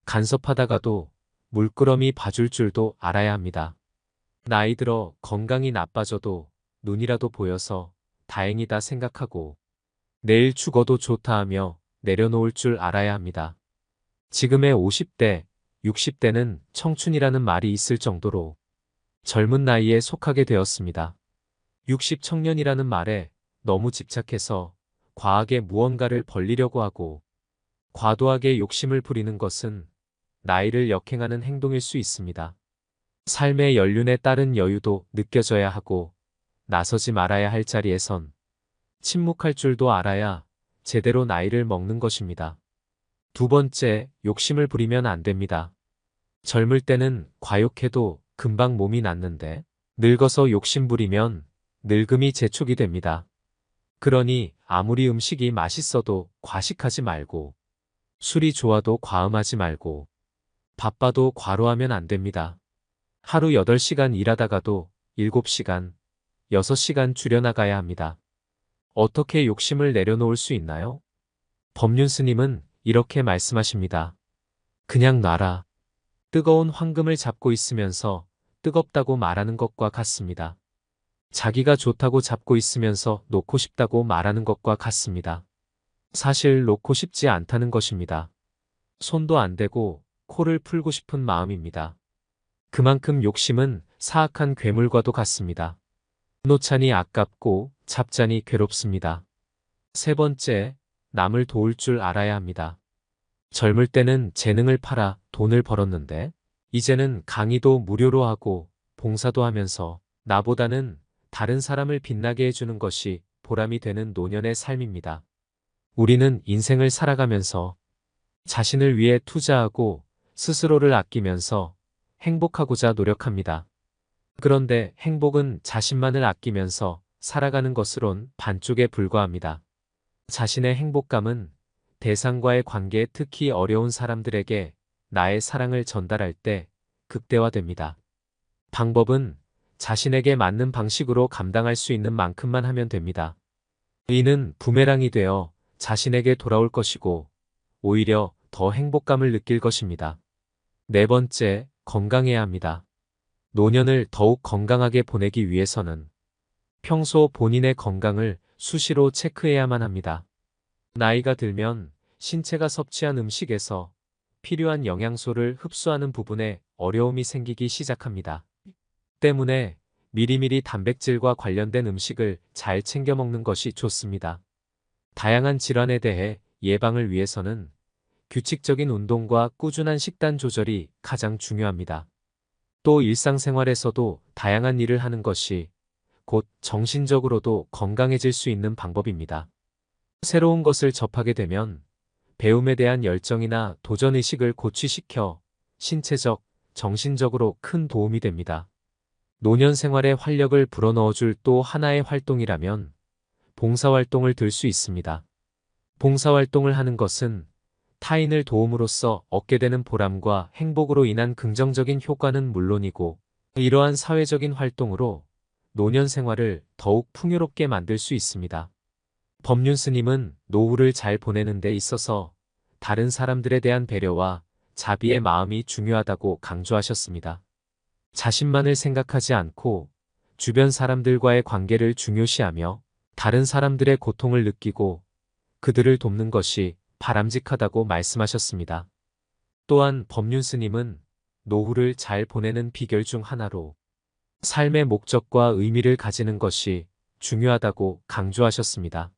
간섭하다가도 물끄러미 봐줄 줄도 알아야 합니다. 나이 들어 건강이 나빠져도 눈이라도 보여서 다행이다 생각하고 내일 죽어도 좋다 하며 내려놓을 줄 알아야 합니다. 지금의 50대, 60대는 청춘이라는 말이 있을 정도로 젊은 나이에 속하게 되었습니다. 60 청년이라는 말에 너무 집착해서 과하게 무언가를 벌리려고 하고 과도하게 욕심을 부리는 것은 나이를 역행하는 행동일 수 있습니다. 삶의 연륜에 따른 여유도 느껴져야 하고 나서지 말아야 할 자리에선 침묵할 줄도 알아야 제대로 나이를 먹는 것입니다. 두 번째, 욕심을 부리면 안 됩니다. 젊을 때는 과욕해도 금방 몸이 낫는데 늙어서 욕심 부리면 늙음이 재촉이 됩니다. 그러니 아무리 음식이 맛있어도 과식하지 말고 술이 좋아도 과음하지 말고 바빠도 과로하면 안 됩니다. 하루 8시간 일하다가도 7시간, 6시간 줄여나가야 합니다. 어떻게 욕심을 내려놓을 수 있나요? 법륜 스님은 이렇게 말씀하십니다. 그냥 놔라. 뜨거운 황금을 잡고 있으면서 뜨겁다고 말하는 것과 같습니다. 자기가 좋다고 잡고 있으면서 놓고 싶다고 말하는 것과 같습니다. 사실 놓고 싶지 않다는 것입니다. 손도 안 대고 코를 풀고 싶은 마음입니다. 그만큼 욕심은 사악한 괴물과도 같습니다. 놓자니 아깝고 잡자니 괴롭습니다. 세 번째, 남을 도울 줄 알아야 합니다. 젊을 때는 재능을 팔아 돈을 벌었는데 이제는 강의도 무료로 하고 봉사도 하면서 나보다는 다른 사람을 빛나게 해주는 것이 보람이 되는 노년의 삶입니다. 우리는 인생을 살아가면서 자신을 위해 투자하고 스스로를 아끼면서 행복하고자 노력합니다. 그런데 행복은 자신만을 아끼면서 살아가는 것으론 반쪽에 불과합니다. 자신의 행복감은 대상과의 관계에 특히 어려운 사람들에게 나의 사랑을 전달할 때 극대화됩니다. 방법은 자신에게 맞는 방식으로 감당할 수 있는 만큼만 하면 됩니다. 이는 부메랑이 되어 자신에게 돌아올 것이고 오히려 더 행복감을 느낄 것입니다. 네 번째, 건강해야 합니다. 노년을 더욱 건강하게 보내기 위해서는 평소 본인의 건강을 수시로 체크해야만 합니다. 나이가 들면 신체가 섭취한 음식에서 필요한 영양소를 흡수하는 부분에 어려움이 생기기 시작합니다. 때문에 미리미리 단백질과 관련된 음식을 잘 챙겨 먹는 것이 좋습니다. 다양한 질환에 대해 예방을 위해서는 규칙적인 운동과 꾸준한 식단 조절이 가장 중요합니다. 또 일상생활에서도 다양한 일을 하는 것이 곧 정신적으로도 건강해질 수 있는 방법입니다. 새로운 것을 접하게 되면 배움에 대한 열정이나 도전의식을 고취시켜 신체적, 정신적으로 큰 도움이 됩니다. 노년 생활에 활력을 불어넣어줄 또 하나의 활동이라면 봉사활동을 들 수 있습니다. 봉사활동을 하는 것은 타인을 도움으로써 얻게 되는 보람과 행복으로 인한 긍정적인 효과는 물론이고 이러한 사회적인 활동으로 노년 생활을 더욱 풍요롭게 만들 수 있습니다. 법륜 스님은 노후를 잘 보내는 데 있어서 다른 사람들에 대한 배려와 자비의 마음이 중요하다고 강조하셨습니다. 자신만을 생각하지 않고 주변 사람들과의 관계를 중요시하며 다른 사람들의 고통을 느끼고 그들을 돕는 것이 바람직하다고 말씀하셨습니다. 또한 법륜 스님은 노후를 잘 보내는 비결 중 하나로 삶의 목적과 의미를 가지는 것이 중요하다고 강조하셨습니다.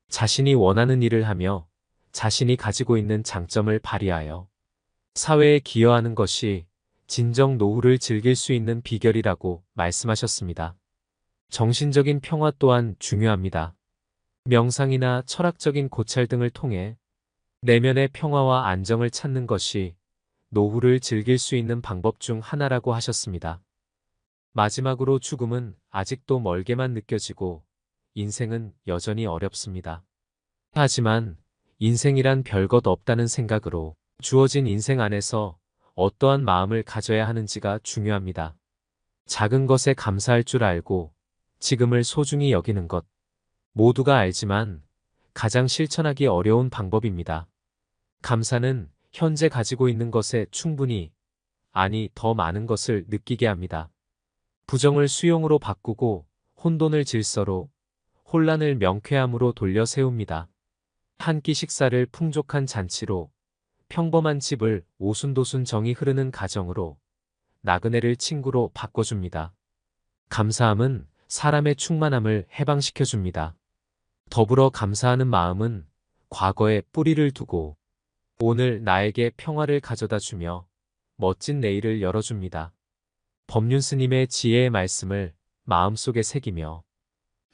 자신이 원하는 일을 하며 자신이 가지고 있는 장점을 발휘하여 사회에 기여하는 것이 진정 노후를 즐길 수 있는 비결이라고 말씀하셨습니다. 정신적인 평화 또한 중요합니다. 명상이나 철학적인 고찰 등을 통해 내면의 평화와 안정을 찾는 것이 노후를 즐길 수 있는 방법 중 하나라고 하셨습니다. 마지막으로 죽음은 아직도 멀게만 느껴지고 인생은 여전히 어렵습니다. 하지만 인생이란 별것 없다는 생각으로 주어진 인생 안에서 어떠한 마음을 가져야 하는지가 중요합니다. 작은 것에 감사할 줄 알고 지금을 소중히 여기는 것. 모두가 알지만 가장 실천하기 어려운 방법입니다. 감사는 현재 가지고 있는 것에 충분히, 아니 더 많은 것을 느끼게 합니다. 부정을 수용으로 바꾸고 혼돈을 질서로, 혼란을 명쾌함으로 돌려 세웁니다. 한 끼 식사를 풍족한 잔치로, 평범한 집을 오순도순 정이 흐르는 가정으로, 나그네를 친구로 바꿔줍니다. 감사함은 사람의 충만함을 해방시켜줍니다. 더불어 감사하는 마음은 과거에 뿌리를 두고 오늘 나에게 평화를 가져다 주며 멋진 내일을 열어줍니다. 법륜 스님의 지혜의 말씀을 마음속에 새기며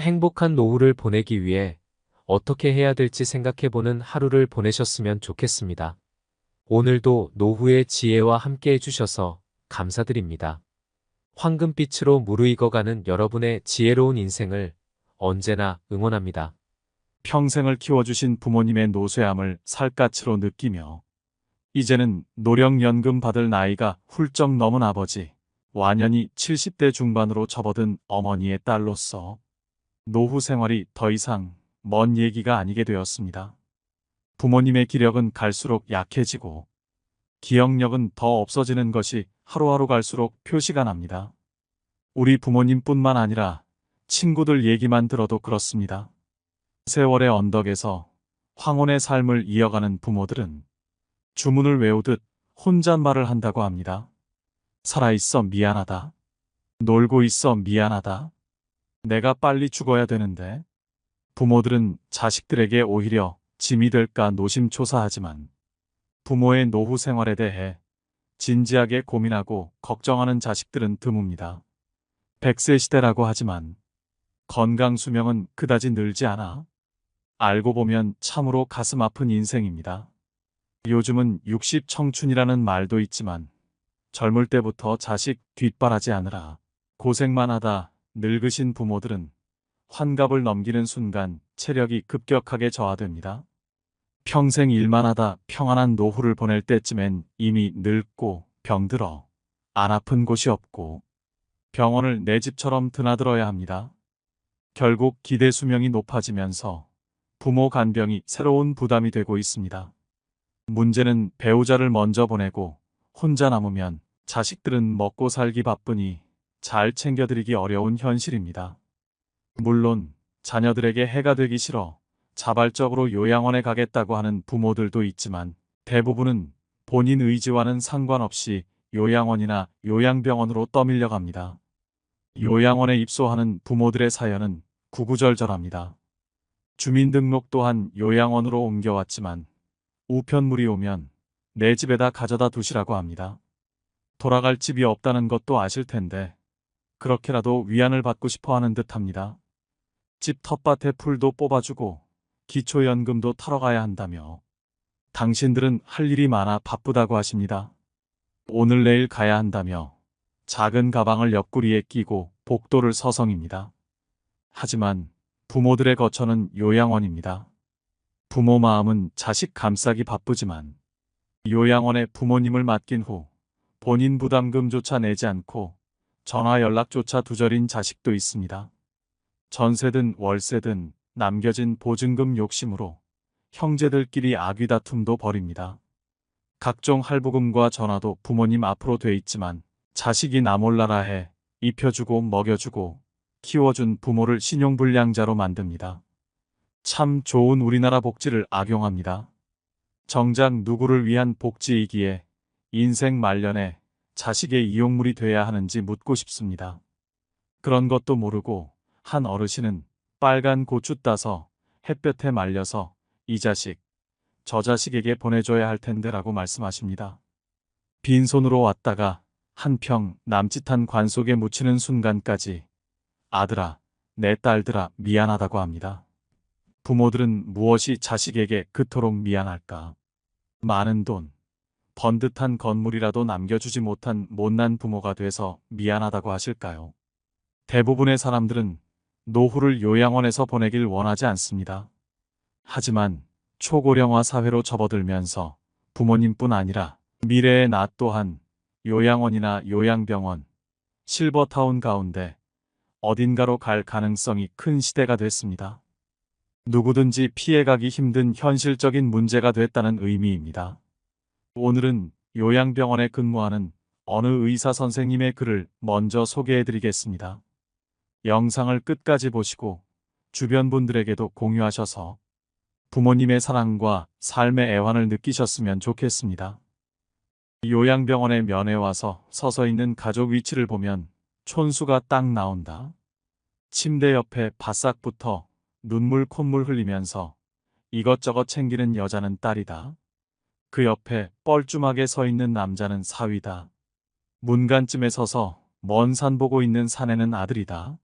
행복한 노후를 보내기 위해 어떻게 해야 될지 생각해보는 하루를 보내셨으면 좋겠습니다. 오늘도 노후의 지혜와 함께 해주셔서 감사드립니다. 황금빛으로 무르익어가는 여러분의 지혜로운 인생을 언제나 응원합니다. 평생을 키워주신 부모님의 노쇠함을 살갗으로 느끼며 이제는 노령연금 받을 나이가 훌쩍 넘은 아버지, 완연히 70대 중반으로 접어든 어머니의 딸로서 노후 생활이 더 이상 먼 얘기가 아니게 되었습니다. 부모님의 기력은 갈수록 약해지고 기억력은 더 없어지는 것이 하루하루 갈수록 표시가 납니다. 우리 부모님뿐만 아니라 친구들 얘기만 들어도 그렇습니다. 세월의 언덕에서 황혼의 삶을 이어가는 부모들은 주문을 외우듯 혼잣말을 한다고 합니다. 살아있어 미안하다. 놀고 있어 미안하다. 내가 빨리 죽어야 되는데. 부모들은 자식들에게 오히려 짐이 될까 노심초사하지만 부모의 노후 생활에 대해 진지하게 고민하고 걱정하는 자식들은 드뭅니다. 100세 시대라고 하지만 건강 수명은 그다지 늘지 않아 알고 보면 참으로 가슴 아픈 인생입니다. 요즘은 60 청춘이라는 말도 있지만 젊을 때부터 자식 뒷바라지 하느라 고생만 하다 늙으신 부모들은 환갑을 넘기는 순간 체력이 급격하게 저하됩니다. 평생 일만 하다 평안한 노후를 보낼 때쯤엔 이미 늙고 병들어 안 아픈 곳이 없고 병원을 내 집처럼 드나들어야 합니다. 결국 기대 수명이 높아지면서 부모 간병이 새로운 부담이 되고 있습니다. 문제는 배우자를 먼저 보내고 혼자 남으면 자식들은 먹고 살기 바쁘니 잘 챙겨드리기 어려운 현실입니다. 물론 자녀들에게 해가 되기 싫어 자발적으로 요양원에 가겠다고 하는 부모들도 있지만 대부분은 본인 의지와는 상관없이 요양원이나 요양병원으로 떠밀려 갑니다. 요양원에 입소하는 부모들의 사연은 구구절절합니다. 주민등록 또한 요양원으로 옮겨왔지만 우편물이 오면 내 집에다 가져다 두시라고 합니다. 돌아갈 집이 없다는 것도 아실 텐데 그렇게라도 위안을 받고 싶어 하는 듯합니다. 집 텃밭에 풀도 뽑아주고 기초연금도 타러 가야 한다며 당신들은 할 일이 많아 바쁘다고 하십니다. 오늘 내일 가야 한다며 작은 가방을 옆구리에 끼고 복도를 서성입니다. 하지만 부모들의 거처는 요양원입니다. 부모 마음은 자식 감싸기 바쁘지만 요양원에 부모님을 맡긴 후 본인 부담금조차 내지 않고 전화 연락조차 두절인 자식도 있습니다. 전세든 월세든 남겨진 보증금 욕심으로 형제들끼리 아귀다툼도 벌입니다. 각종 할부금과 전화도 부모님 앞으로 돼 있지만 자식이 나 몰라라 해 입혀주고 먹여주고 키워준 부모를 신용불량자로 만듭니다. 참 좋은 우리나라 복지를 악용합니다. 정작 누구를 위한 복지이기에 인생 말년에 자식의 이용물이 돼야 하는지 묻고 싶습니다. 그런 것도 모르고 한 어르신은 빨간 고추 따서 햇볕에 말려서 이 자식, 저 자식에게 보내줘야 할 텐데라고 말씀하십니다. 빈손으로 왔다가 한 평 남짓한 관 속에 묻히는 순간까지 아들아, 내 딸들아 미안하다고 합니다. 부모들은 무엇이 자식에게 그토록 미안할까? 많은 돈, 번듯한 건물이라도 남겨주지 못한 못난 부모가 돼서 미안하다고 하실까요? 대부분의 사람들은 노후를 요양원에서 보내길 원하지 않습니다. 하지만 초고령화 사회로 접어들면서 부모님뿐 아니라 미래의 나 또한 요양원이나 요양병원, 실버타운 가운데 어딘가로 갈 가능성이 큰 시대가 됐습니다. 누구든지 피해가기 힘든 현실적인 문제가 됐다는 의미입니다. 오늘은 요양병원에 근무하는 어느 의사 선생님의 글을 먼저 소개해드리겠습니다. 영상을 끝까지 보시고 주변 분들에게도 공유하셔서 부모님의 사랑과 삶의 애환을 느끼셨으면 좋겠습니다. 요양병원에 면회 와서 서서 있는 가족 위치를 보면 촌수가 딱 나온다. 침대 옆에 바싹 붙어 눈물 콧물 흘리면서 이것저것 챙기는 여자는 딸이다. 그 옆에 뻘쭘하게 서 있는 남자는 사위다. 문간쯤에 서서 먼 산 보고 있는 사내는 아들이다.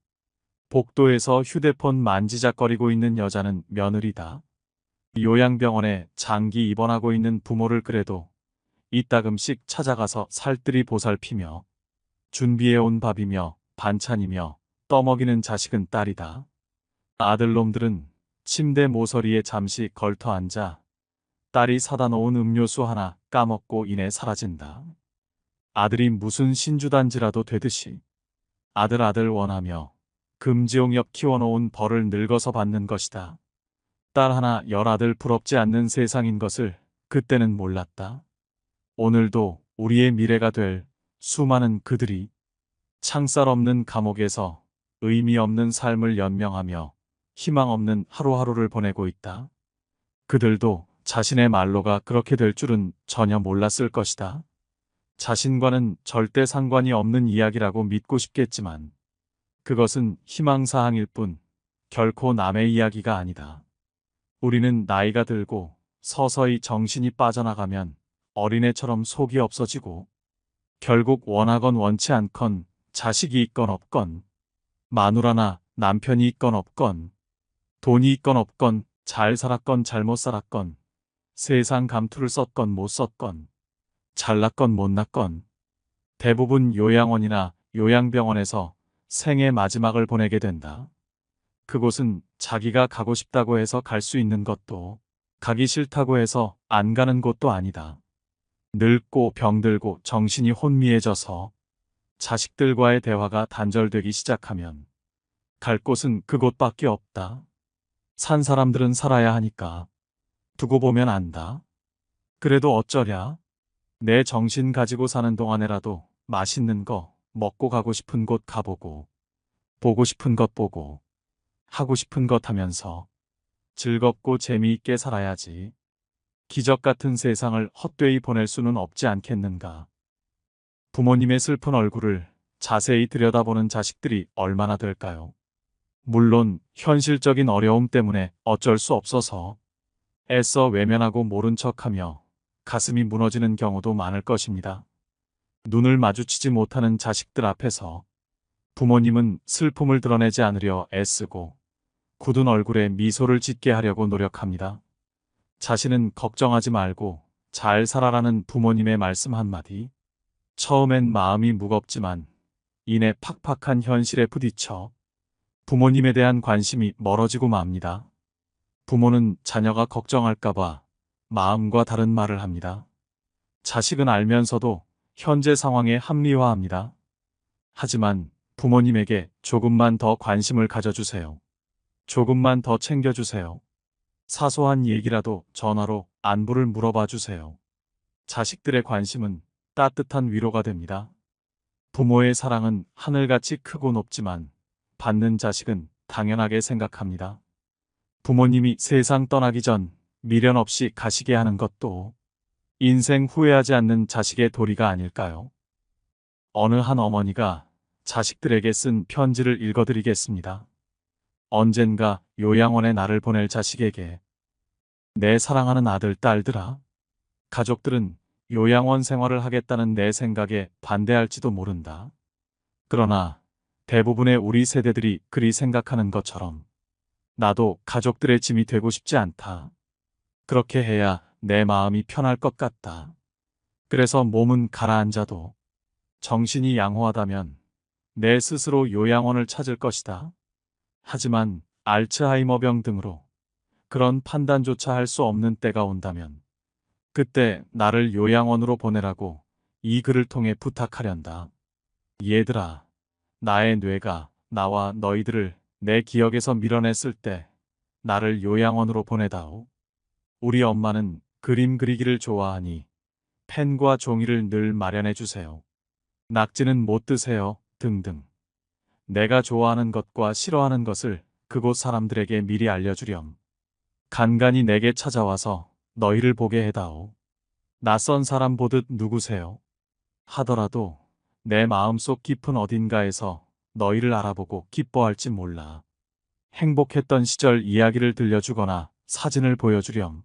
복도에서 휴대폰 만지작거리고 있는 여자는 며느리다. 요양병원에 장기 입원하고 있는 부모를 그래도 이따금씩 찾아가서 살뜰히 보살피며 준비해온 밥이며 반찬이며 떠먹이는 자식은 딸이다. 아들놈들은 침대 모서리에 잠시 걸터 앉아 딸이 사다 놓은 음료수 하나 까먹고 이내 사라진다. 아들이 무슨 신주단지라도 되듯이 아들 원하며 금지옥 키워놓은 벌을 늙어서 받는 것이다. 딸 하나 열아들 부럽지 않는 세상인 것을 그때는 몰랐다. 오늘도 우리의 미래가 될 수많은 그들이 창살 없는 감옥에서 의미 없는 삶을 연명하며 희망 없는 하루하루를 보내고 있다. 그들도 자신의 말로가 그렇게 될 줄은 전혀 몰랐을 것이다. 자신과는 절대 상관이 없는 이야기라고 믿고 싶겠지만 그것은 희망사항일 뿐 결코 남의 이야기가 아니다. 우리는 나이가 들고 서서히 정신이 빠져나가면 어린애처럼 속이 없어지고 결국 원하건 원치 않건 자식이 있건 없건 마누라나 남편이 있건 없건 돈이 있건 없건 잘 살았건 잘못 살았건 세상 감투를 썼건 못 썼건 잘났건 못났건 대부분 요양원이나 요양병원에서 생의 마지막을 보내게 된다. 그곳은 자기가 가고 싶다고 해서 갈 수 있는 것도 가기 싫다고 해서 안 가는 곳도 아니다. 늙고 병들고 정신이 혼미해져서 자식들과의 대화가 단절되기 시작하면 갈 곳은 그곳밖에 없다. 산 사람들은 살아야 하니까 두고 보면 안다. 그래도 어쩌랴? 내 정신 가지고 사는 동안에라도 맛있는 거 먹고 가고 싶은 곳 가보고 보고 싶은 것 보고 하고 싶은 것 하면서 즐겁고 재미있게 살아야지. 기적 같은 세상을 헛되이 보낼 수는 없지 않겠는가. 부모님의 슬픈 얼굴을 자세히 들여다보는 자식들이 얼마나 될까요? 물론 현실적인 어려움 때문에 어쩔 수 없어서 애써 외면하고 모른 척하며 가슴이 무너지는 경우도 많을 것입니다. 눈을 마주치지 못하는 자식들 앞에서 부모님은 슬픔을 드러내지 않으려 애쓰고 굳은 얼굴에 미소를 짓게 하려고 노력합니다. 자신은 걱정하지 말고 잘 살아라는 부모님의 말씀 한마디. 처음엔 마음이 무겁지만 이내 팍팍한 현실에 부딪혀 부모님에 대한 관심이 멀어지고 맙니다. 부모는 자녀가 걱정할까봐 마음과 다른 말을 합니다. 자식은 알면서도 현재 상황에 합리화합니다. 하지만 부모님에게 조금만 더 관심을 가져주세요. 조금만 더 챙겨주세요. 사소한 얘기라도 전화로 안부를 물어봐 주세요. 자식들의 관심은 따뜻한 위로가 됩니다. 부모의 사랑은 하늘같이 크고 높지만 받는 자식은 당연하게 생각합니다. 부모님이 세상 떠나기 전 미련 없이 가시게 하는 것도 인생 후회하지 않는 자식의 도리가 아닐까요? 어느 한 어머니가 자식들에게 쓴 편지를 읽어드리겠습니다. 언젠가 요양원에 나를 보낼 자식에게 내 사랑하는 아들, 딸들아. 가족들은 요양원 생활을 하겠다는 내 생각에 반대할지도 모른다. 그러나 대부분의 우리 세대들이 그리 생각하는 것처럼 나도 가족들의 짐이 되고 싶지 않다. 그렇게 해야 내 마음이 편할 것 같다. 그래서 몸은 가라앉아도 정신이 양호하다면 내 스스로 요양원을 찾을 것이다. 하지만 알츠하이머병 등으로 그런 판단조차 할 수 없는 때가 온다면 그때 나를 요양원으로 보내라고 이 글을 통해 부탁하련다. 얘들아, 나의 뇌가 나와 너희들을 내 기억에서 밀어냈을 때 나를 요양원으로 보내다오. 우리 엄마는 그림 그리기를 좋아하니 펜과 종이를 늘 마련해 주세요. 낙지는 못 드세요. 등등. 내가 좋아하는 것과 싫어하는 것을 그곳 사람들에게 미리 알려주렴. 간간히 내게 찾아와서 너희를 보게 해다오. 낯선 사람 보듯 누구세요? 하더라도 내 마음속 깊은 어딘가에서 너희를 알아보고 기뻐할지 몰라. 행복했던 시절 이야기를 들려주거나 사진을 보여주렴.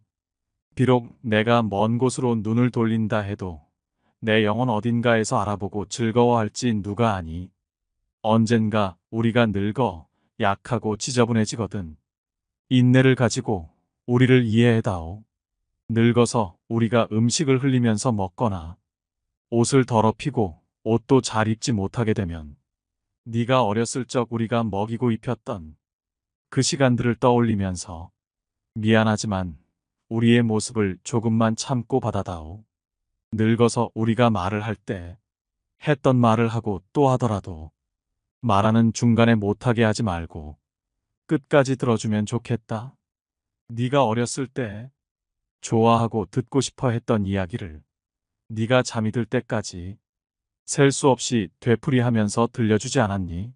비록 내가 먼 곳으로 눈을 돌린다 해도 내 영혼 어딘가에서 알아보고 즐거워할지 누가 아니. 언젠가 우리가 늙어 약하고 지저분해지거든. 인내를 가지고 우리를 이해해다오. 늙어서 우리가 음식을 흘리면서 먹거나 옷을 더럽히고 옷도 잘 입지 못하게 되면 네가 어렸을 적 우리가 먹이고 입혔던 그 시간들을 떠올리면서 미안하지만 우리의 모습을 조금만 참고 받아다오. 늙어서 우리가 말을 할 때 했던 말을 하고 또 하더라도 말하는 중간에 못하게 하지 말고 끝까지 들어주면 좋겠다. 네가 어렸을 때 좋아하고 듣고 싶어 했던 이야기를 네가 잠이 들 때까지 셀 수 없이 되풀이하면서 들려주지 않았니?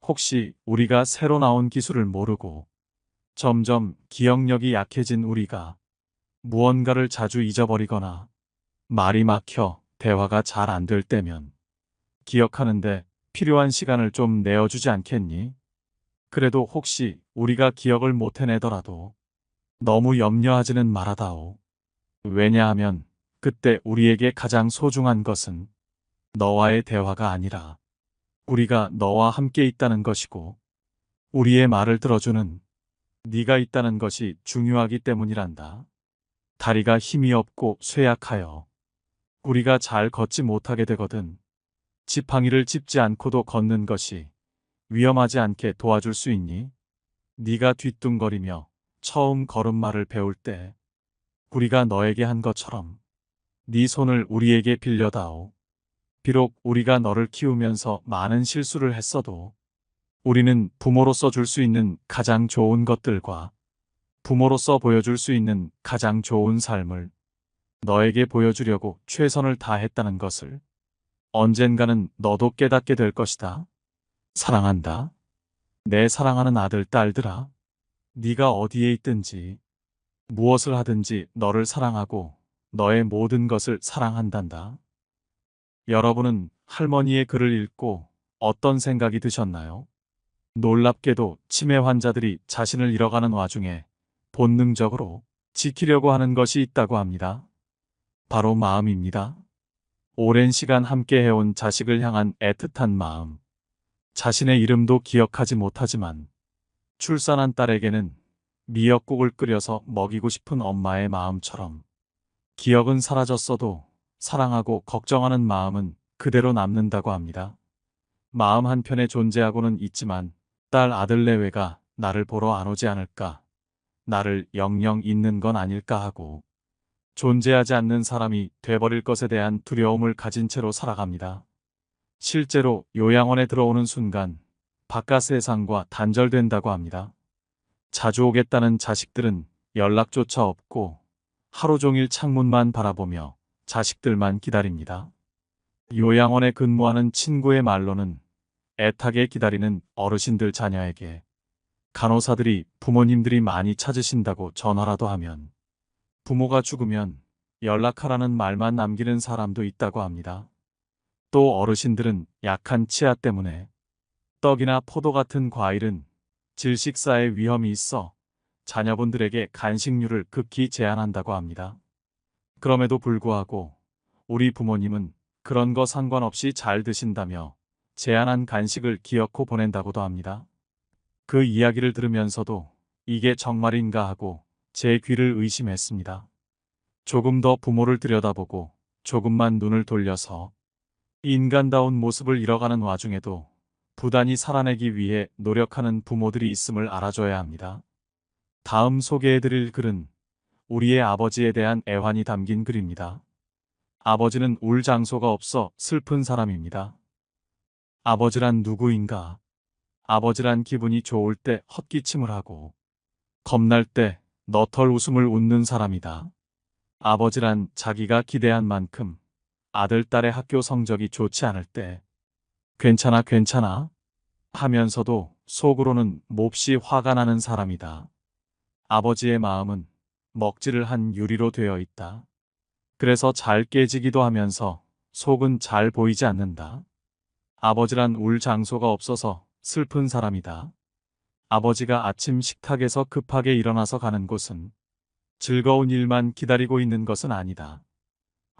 혹시 우리가 새로 나온 기술을 모르고 점점 기억력이 약해진 우리가 무언가를 자주 잊어버리거나 말이 막혀 대화가 잘 안 될 때면 기억하는데 필요한 시간을 좀 내어주지 않겠니? 그래도 혹시 우리가 기억을 못 해내더라도 너무 염려하지는 말아다오. 왜냐하면 그때 우리에게 가장 소중한 것은 너와의 대화가 아니라 우리가 너와 함께 있다는 것이고 우리의 말을 들어주는 네가 있다는 것이 중요하기 때문이란다. 다리가 힘이 없고 쇠약하여 우리가 잘 걷지 못하게 되거든. 지팡이를 짚지 않고도 걷는 것이 위험하지 않게 도와줄 수 있니? 네가 뒤뚱거리며 처음 걸음마를 배울 때 우리가 너에게 한 것처럼 네 손을 우리에게 빌려다오. 비록 우리가 너를 키우면서 많은 실수를 했어도 우리는 부모로서 줄 수 있는 가장 좋은 것들과 부모로서 보여줄 수 있는 가장 좋은 삶을 너에게 보여주려고 최선을 다했다는 것을 언젠가는 너도 깨닫게 될 것이다. 사랑한다. 내 사랑하는 아들, 딸들아. 네가 어디에 있든지 무엇을 하든지 너를 사랑하고 너의 모든 것을 사랑한단다. 여러분은 할머니의 글을 읽고 어떤 생각이 드셨나요? 놀랍게도 치매 환자들이 자신을 잃어가는 와중에 본능적으로 지키려고 하는 것이 있다고 합니다. 바로 마음입니다. 오랜 시간 함께 해온 자식을 향한 애틋한 마음. 자신의 이름도 기억하지 못하지만 출산한 딸에게는 미역국을 끓여서 먹이고 싶은 엄마의 마음처럼 기억은 사라졌어도 사랑하고 걱정하는 마음은 그대로 남는다고 합니다. 마음 한편에 존재하고는 있지만 딸 아들 내외가 나를 보러 안 오지 않을까, 나를 영영 잊는 건 아닐까 하고 존재하지 않는 사람이 돼버릴 것에 대한 두려움을 가진 채로 살아갑니다. 실제로 요양원에 들어오는 순간 바깥 세상과 단절된다고 합니다. 자주 오겠다는 자식들은 연락조차 없고 하루 종일 창문만 바라보며 자식들만 기다립니다. 요양원에 근무하는 친구의 말로는 애타게 기다리는 어르신들 자녀에게 간호사들이 부모님들이 많이 찾으신다고 전화라도 하면 부모가 죽으면 연락하라는 말만 남기는 사람도 있다고 합니다. 또 어르신들은 약한 치아 때문에 떡이나 포도 같은 과일은 질식사의 위험이 있어 자녀분들에게 간식류를 극히 제한한다고 합니다. 그럼에도 불구하고 우리 부모님은 그런 거 상관없이 잘 드신다며 제한한 간식을 기어코 보낸다고도 합니다. 그 이야기를 들으면서도 이게 정말인가 하고 제 귀를 의심했습니다. 조금 더 부모를 들여다보고 조금만 눈을 돌려서 인간다운 모습을 잃어가는 와중에도 부단히 살아내기 위해 노력하는 부모들이 있음을 알아줘야 합니다. 다음 소개해드릴 글은 우리의 아버지에 대한 애환이 담긴 글입니다. 아버지는 울 장소가 없어 슬픈 사람입니다. 아버지란 누구인가? 아버지란 기분이 좋을 때 헛기침을 하고 겁날 때 너털 웃음을 웃는 사람이다. 아버지란 자기가 기대한 만큼 아들, 딸의 학교 성적이 좋지 않을 때 괜찮아, 괜찮아 하면서도 속으로는 몹시 화가 나는 사람이다. 아버지의 마음은 먹지를 한 유리로 되어 있다. 그래서 잘 깨지기도 하면서 속은 잘 보이지 않는다. 아버지란 울 장소가 없어서 슬픈 사람이다. 아버지가 아침 식탁에서 급하게 일어나서 가는 곳은 즐거운 일만 기다리고 있는 것은 아니다.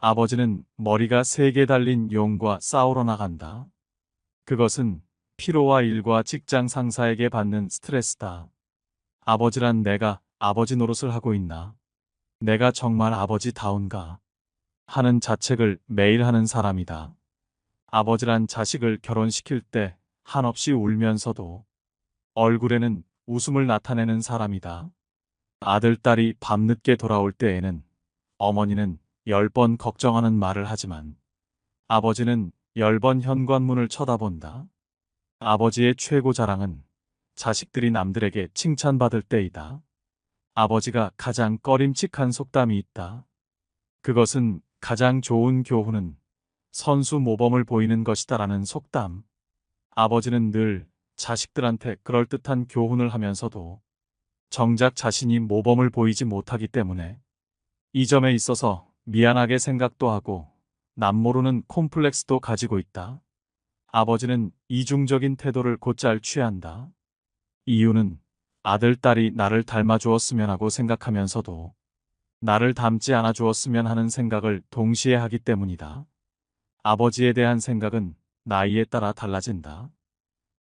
아버지는 머리가 3개 달린 용과 싸우러 나간다. 그것은 피로와 일과 직장 상사에게 받는 스트레스다. 아버지란 내가 아버지 노릇을 하고 있나? 내가 정말 아버지다운가? 하는 자책을 매일 하는 사람이다. 아버지란 자식을 결혼시킬 때 한없이 울면서도 얼굴에는 웃음을 나타내는 사람이다. 아들, 딸이 밤늦게 돌아올 때에는 어머니는 10번 걱정하는 말을 하지만 아버지는 10번 현관문을 쳐다본다. 아버지의 최고 자랑은 자식들이 남들에게 칭찬받을 때이다. 아버지가 가장 꺼림칙한 속담이 있다. 그것은 가장 좋은 교훈은 선수 모범을 보이는 것이다라는 속담. 아버지는 늘 자식들한테 그럴듯한 교훈을 하면서도 정작 자신이 모범을 보이지 못하기 때문에 이 점에 있어서 미안하게 생각도 하고 남모르는 콤플렉스도 가지고 있다. 아버지는 이중적인 태도를 곧잘 취한다. 이유는 아들, 딸이 나를 닮아 주었으면 하고 생각하면서도 나를 닮지 않아 주었으면 하는 생각을 동시에 하기 때문이다. 아버지에 대한 생각은 나이에 따라 달라진다.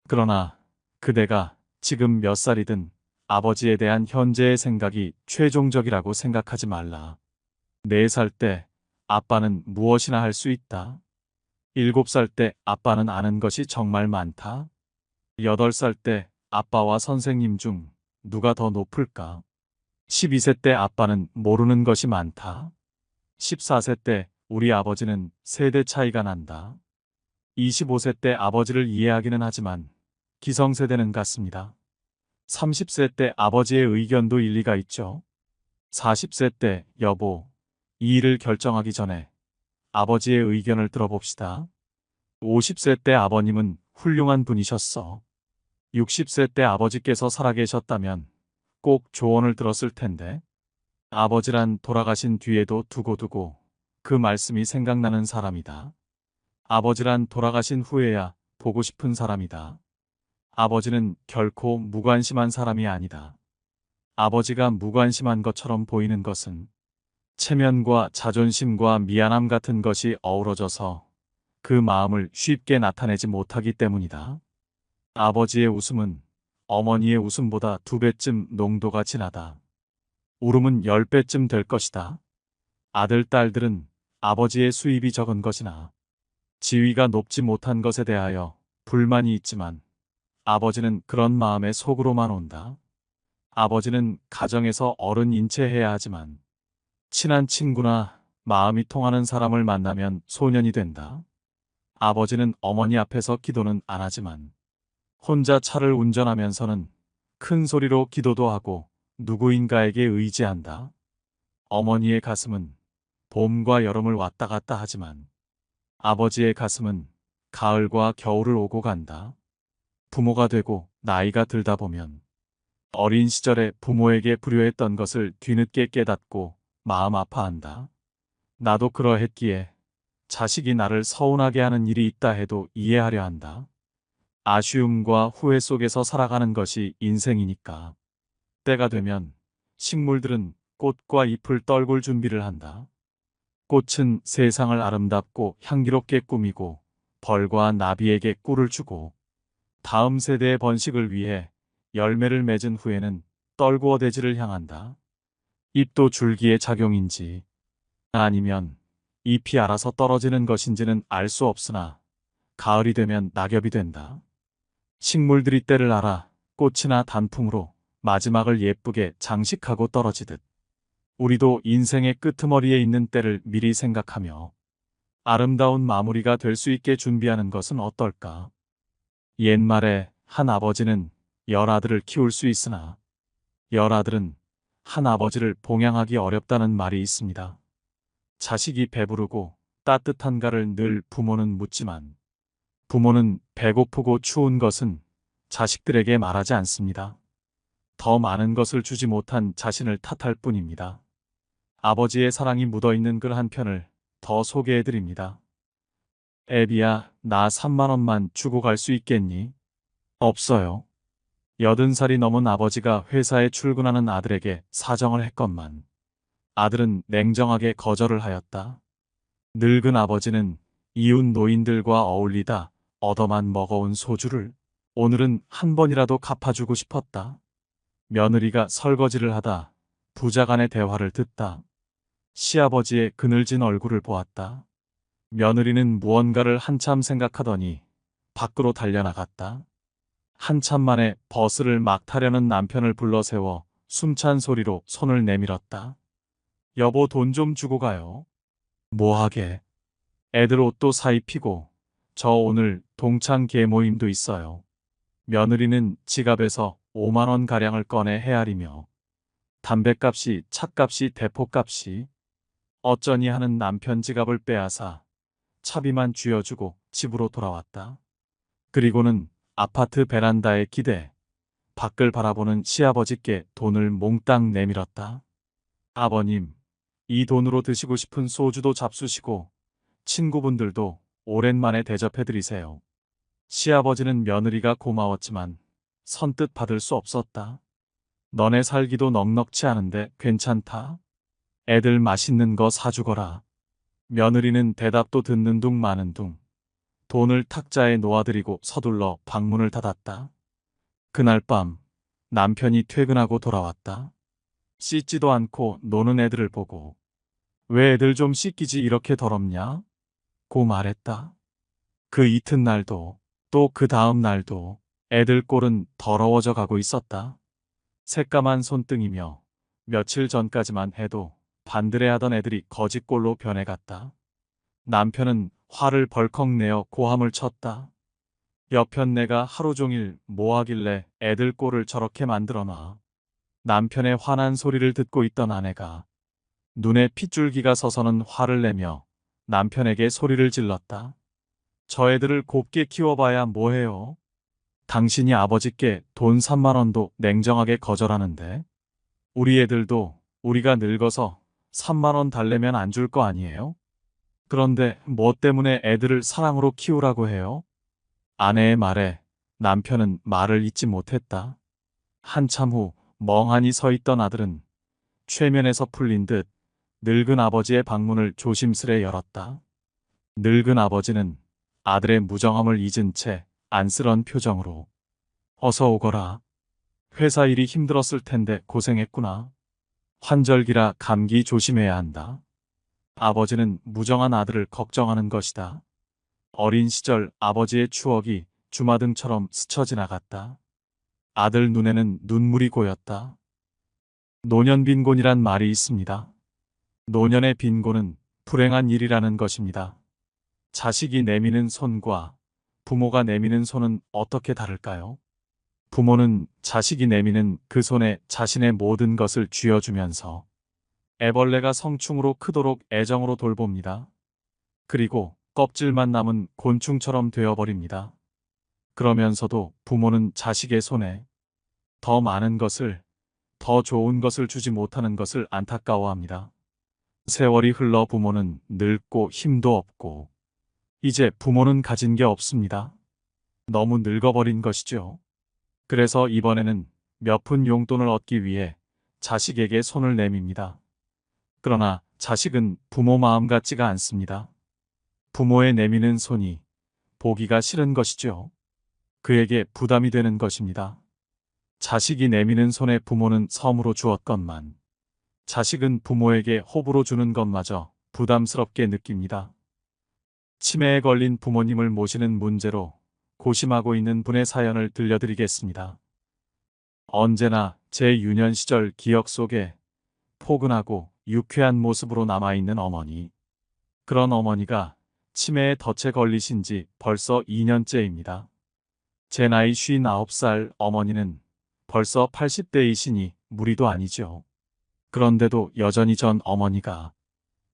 그러나 그대가 지금 몇 살이든 아버지에 대한 현재의 생각이 최종적이라고 생각하지 말라. 4살 때 아빠는 무엇이나 할 수 있다. 7살 때 아빠는 아는 것이 정말 많다. 8살 때 아빠와 선생님 중 누가 더 높을까? 12세 때 아빠는 모르는 것이 많다. 14세 때 우리 아버지는 세대 차이가 난다. 25세 때 아버지를 이해하기는 하지만 기성세대는 같습니다. 30세 때 아버지의 의견도 일리가 있죠. 40세 때 여보, 이 일을 결정하기 전에 아버지의 의견을 들어봅시다. 50세 때 아버님은 훌륭한 분이셨어. 60세 때 아버지께서 살아계셨다면 꼭 조언을 들었을 텐데. 아버지란 돌아가신 뒤에도 두고두고 그 말씀이 생각나는 사람이다. 아버지란 돌아가신 후에야 보고 싶은 사람이다. 아버지는 결코 무관심한 사람이 아니다. 아버지가 무관심한 것처럼 보이는 것은 체면과 자존심과 미안함 같은 것이 어우러져서 그 마음을 쉽게 나타내지 못하기 때문이다. 아버지의 웃음은 어머니의 웃음보다 2배쯤 농도가 진하다. 울음은 10배쯤 될 것이다. 아들, 딸들은 아버지의 수입이 적은 것이나 지위가 높지 못한 것에 대하여 불만이 있지만 아버지는 그런 마음에 속으로만 온다. 아버지는 가정에서 어른 인체해야 하지만 친한 친구나 마음이 통하는 사람을 만나면 소년이 된다. 아버지는 어머니 앞에서 기도는 안 하지만 혼자 차를 운전하면서는 큰 소리로 기도도 하고 누구인가에게 의지한다. 어머니의 가슴은 봄과 여름을 왔다 갔다 하지만 아버지의 가슴은 가을과 겨울을 오고 간다. 부모가 되고 나이가 들다 보면 어린 시절에 부모에게 불효했던 것을 뒤늦게 깨닫고 마음 아파한다. 나도 그러했기에 자식이 나를 서운하게 하는 일이 있다 해도 이해하려 한다. 아쉬움과 후회 속에서 살아가는 것이 인생이니까. 때가 되면 식물들은 꽃과 잎을 떨굴 준비를 한다. 꽃은 세상을 아름답고 향기롭게 꾸미고 벌과 나비에게 꿀을 주고 다음 세대의 번식을 위해 열매를 맺은 후에는 떨구어 대지를 향한다. 잎도 줄기의 작용인지 아니면 잎이 알아서 떨어지는 것인지는 알 수 없으나 가을이 되면 낙엽이 된다. 식물들이 때를 알아 꽃이나 단풍으로 마지막을 예쁘게 장식하고 떨어지듯 우리도 인생의 끄트머리에 있는 때를 미리 생각하며 아름다운 마무리가 될 수 있게 준비하는 것은 어떨까? 옛말에 한 아버지는 10아들을 키울 수 있으나 10아들은 한 아버지를 봉양하기 어렵다는 말이 있습니다. 자식이 배부르고 따뜻한가를 늘 부모는 묻지만 부모는 배고프고 추운 것은 자식들에게 말하지 않습니다. 더 많은 것을 주지 못한 자신을 탓할 뿐입니다. 아버지의 사랑이 묻어있는 글 한 편을 더 소개해드립니다. 애비야, 나 3만 원만 주고 갈 수 있겠니? 없어요. 80살이 넘은 아버지가 회사에 출근하는 아들에게 사정을 했건만 아들은 냉정하게 거절을 하였다. 늙은 아버지는 이웃 노인들과 어울리다 얻어만 먹어온 소주를 오늘은 한 번이라도 갚아주고 싶었다. 며느리가 설거지를 하다 부자간의 대화를 듣다. 시아버지의 그늘진 얼굴을 보았다. 며느리는 무언가를 한참 생각하더니 밖으로 달려나갔다. 한참 만에 버스를 막 타려는 남편을 불러 세워 숨찬 소리로 손을 내밀었다. 여보, 돈 좀 주고 가요. 뭐하게? 애들 옷도 사입히고 저 오늘 동창 계모임도 있어요. 며느리는 지갑에서 5만 원 가량을 꺼내 헤아리며 담뱃값이, 찻값이, 대포값이 어쩌니 하는 남편 지갑을 빼앗아 차비만 쥐어주고 집으로 돌아왔다. 그리고는 아파트 베란다에 기대 밖을 바라보는 시아버지께 돈을 몽땅 내밀었다. 아버님, 이 돈으로 드시고 싶은 소주도 잡수시고 친구분들도 오랜만에 대접해드리세요. 시아버지는 며느리가 고마웠지만 선뜻 받을 수 없었다. 너네 살기도 넉넉치 않은데 괜찮다. 애들 맛있는 거 사주거라. 며느리는 대답도 듣는 둥 마는 둥 돈을 탁자에 놓아드리고 서둘러 방문을 닫았다. 그날 밤 남편이 퇴근하고 돌아왔다. 씻지도 않고 노는 애들을 보고 왜 애들 좀 씻기지 이렇게 더럽냐? 고 말했다. 그 이튿날도 또 그 다음 날도 애들 꼴은 더러워져 가고 있었다. 새까만 손등이며 며칠 전까지만 해도 반들해하던 애들이 거짓꼴로 변해갔다. 남편은 화를 벌컥 내어 고함을 쳤다. 여편 내가 하루 종일 뭐 하길래 애들 꼴을 저렇게 만들어놔. 남편의 화난 소리를 듣고 있던 아내가 눈에 핏줄기가 서서는 화를 내며 남편에게 소리를 질렀다. 저 애들을 곱게 키워봐야 뭐해요? 당신이 아버지께 돈 3만 원도 냉정하게 거절하는데 우리 애들도 우리가 늙어서 3만 원 달래면 안 줄 거 아니에요? 그런데 뭐 때문에 애들을 사랑으로 키우라고 해요? 아내의 말에 남편은 말을 잇지 못했다. 한참 후 멍하니 서 있던 아들은 최면에서 풀린 듯 늙은 아버지의 방문을 조심스레 열었다. 늙은 아버지는 아들의 무정함을 잊은 채 안쓰러운 표정으로 어서 오거라. 회사 일이 힘들었을 텐데 고생했구나. 환절기라 감기 조심해야 한다. 아버지는 무정한 아들을 걱정하는 것이다. 어린 시절 아버지의 추억이 주마등처럼 스쳐 지나갔다. 아들 눈에는 눈물이 고였다. 노년빈곤이란 말이 있습니다. 노년의 빈곤은 불행한 일이라는 것입니다. 자식이 내미는 손과 부모가 내미는 손은 어떻게 다를까요? 부모는 자식이 내미는 그 손에 자신의 모든 것을 쥐어주면서 애벌레가 성충으로 크도록 애정으로 돌봅니다. 그리고 껍질만 남은 곤충처럼 되어버립니다. 그러면서도 부모는 자식의 손에 더 많은 것을, 더 좋은 것을 주지 못하는 것을 안타까워합니다. 세월이 흘러 부모는 늙고 힘도 없고, 이제 부모는 가진 게 없습니다. 너무 늙어버린 것이죠. 그래서 이번에는 몇 푼 용돈을 얻기 위해 자식에게 손을 내밉니다. 그러나 자식은 부모 마음 같지가 않습니다. 부모의 내미는 손이 보기가 싫은 것이죠. 그에게 부담이 되는 것입니다. 자식이 내미는 손에 부모는 섬으로 주었건만 자식은 부모에게 호불호 주는 것마저 부담스럽게 느낍니다. 치매에 걸린 부모님을 모시는 문제로 고심하고 있는 분의 사연을 들려드리겠습니다. 언제나 제 유년 시절 기억 속에 포근하고 유쾌한 모습으로 남아있는 어머니. 그런 어머니가 치매에 덫에 걸리신 지 벌써 2년째입니다. 제 나이 59살 어머니는 벌써 80대이시니 무리도 아니죠. 그런데도 여전히 전 어머니가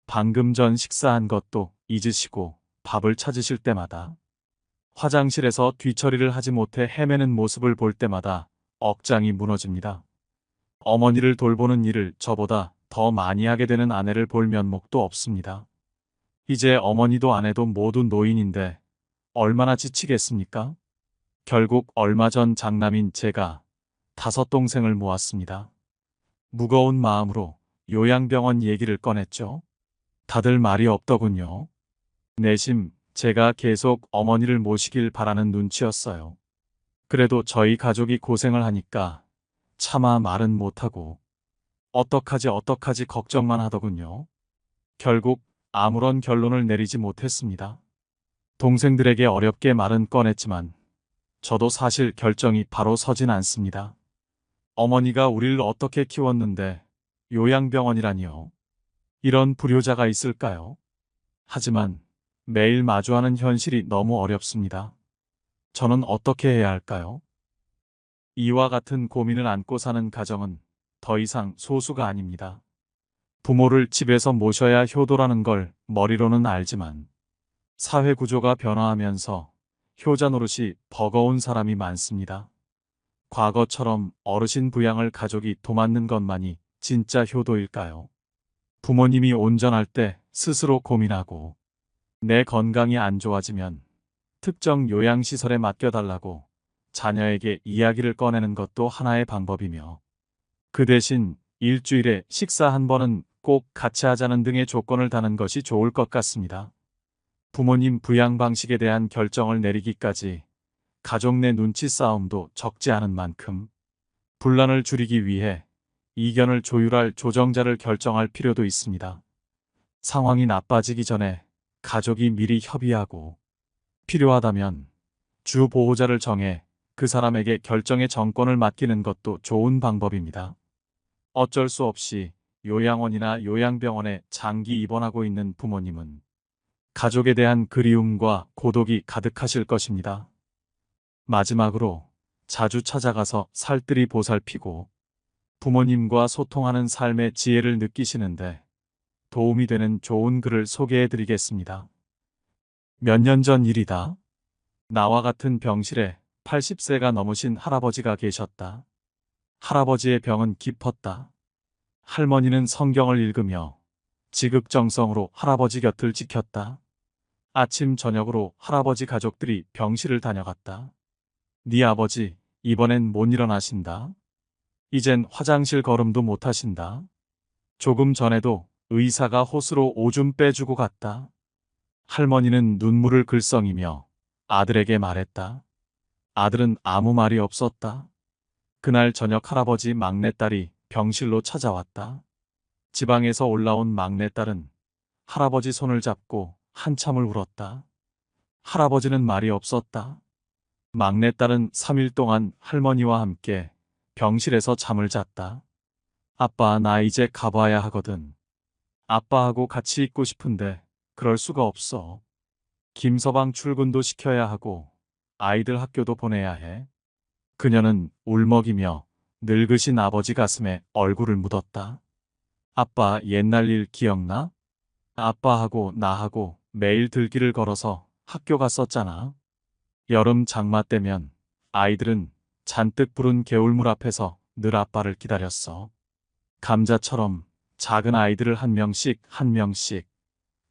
방금 전 식사한 것도 잊으시고 밥을 찾으실 때마다 화장실에서 뒤처리를 하지 못해 헤매는 모습을 볼 때마다 억장이 무너집니다. 어머니를 돌보는 일을 저보다 더 많이 하게 되는 아내를 볼 면목도 없습니다. 이제 어머니도 아내도 모두 노인인데 얼마나 지치겠습니까? 결국 얼마 전 장남인 제가 5동생을 모았습니다. 무거운 마음으로 요양병원 얘기를 꺼냈죠. 다들 말이 없더군요. 내심 제가 계속 어머니를 모시길 바라는 눈치였어요. 그래도 저희 가족이 고생을 하니까 차마 말은 못하고 어떡하지 걱정만 하더군요. 결국 아무런 결론을 내리지 못했습니다. 동생들에게 어렵게 말은 꺼냈지만 저도 사실 결정이 바로 서진 않습니다. 어머니가 우리를 어떻게 키웠는데 요양병원이라니요. 이런 불효자가 있을까요? 하지만 매일 마주하는 현실이 너무 어렵습니다. 저는 어떻게 해야 할까요? 이와 같은 고민을 안고 사는 가정은 더 이상 소수가 아닙니다. 부모를 집에서 모셔야 효도라는 걸 머리로는 알지만 사회 구조가 변화하면서 효자 노릇이 버거운 사람이 많습니다. 과거처럼 어르신 부양을 가족이 도맡는 것만이 진짜 효도일까요? 부모님이 온전할 때 스스로 고민하고 내 건강이 안 좋아지면 특정 요양시설에 맡겨달라고 자녀에게 이야기를 꺼내는 것도 하나의 방법이며 그 대신 일주일에 식사 한 번은 꼭 같이 하자는 등의 조건을 다는 것이 좋을 것 같습니다. 부모님 부양 방식에 대한 결정을 내리기까지 가족 내 눈치 싸움도 적지 않은 만큼 분란을 줄이기 위해 이견을 조율할 조정자를 결정할 필요도 있습니다. 상황이 나빠지기 전에 가족이 미리 협의하고 필요하다면 주 보호자를 정해 그 사람에게 결정의 정권을 맡기는 것도 좋은 방법입니다. 어쩔 수 없이 요양원이나 요양병원에 장기 입원하고 있는 부모님은 가족에 대한 그리움과 고독이 가득하실 것입니다. 마지막으로 자주 찾아가서 살뜰히 보살피고 부모님과 소통하는 삶의 지혜를 느끼시는데 도움이 되는 좋은 글을 소개해 드리겠습니다. 몇 년 전 일이다. 나와 같은 병실에 80세가 넘으신 할아버지가 계셨다. 할아버지의 병은 깊었다. 할머니는 성경을 읽으며 지극정성으로 할아버지 곁을 지켰다. 아침 저녁으로 할아버지 가족들이 병실을 다녀갔다. 네 아버지 이번엔 못 일어나신다. 이젠 화장실 걸음도 못 하신다. 조금 전에도 의사가 호스로 오줌 빼주고 갔다. 할머니는 눈물을 글썽이며 아들에게 말했다. 아들은 아무 말이 없었다. 그날 저녁 할아버지 막내딸이 병실로 찾아왔다. 지방에서 올라온 막내딸은 할아버지 손을 잡고 한참을 울었다. 할아버지는 말이 없었다. 막내딸은 3일 동안 할머니와 함께 병실에서 잠을 잤다. 아빠, 나 이제 가봐야 하거든. 아빠하고 같이 있고 싶은데 그럴 수가 없어. 김서방 출근도 시켜야 하고 아이들 학교도 보내야 해. 그녀는 울먹이며 늙으신 아버지 가슴에 얼굴을 묻었다. 아빠 옛날 일 기억나? 아빠하고 나하고 매일 들길을 걸어서 학교 갔었잖아. 여름 장마 때면 아이들은 잔뜩 부른 개울물 앞에서 늘 아빠를 기다렸어. 감자처럼 작은 아이들을 한 명씩 한 명씩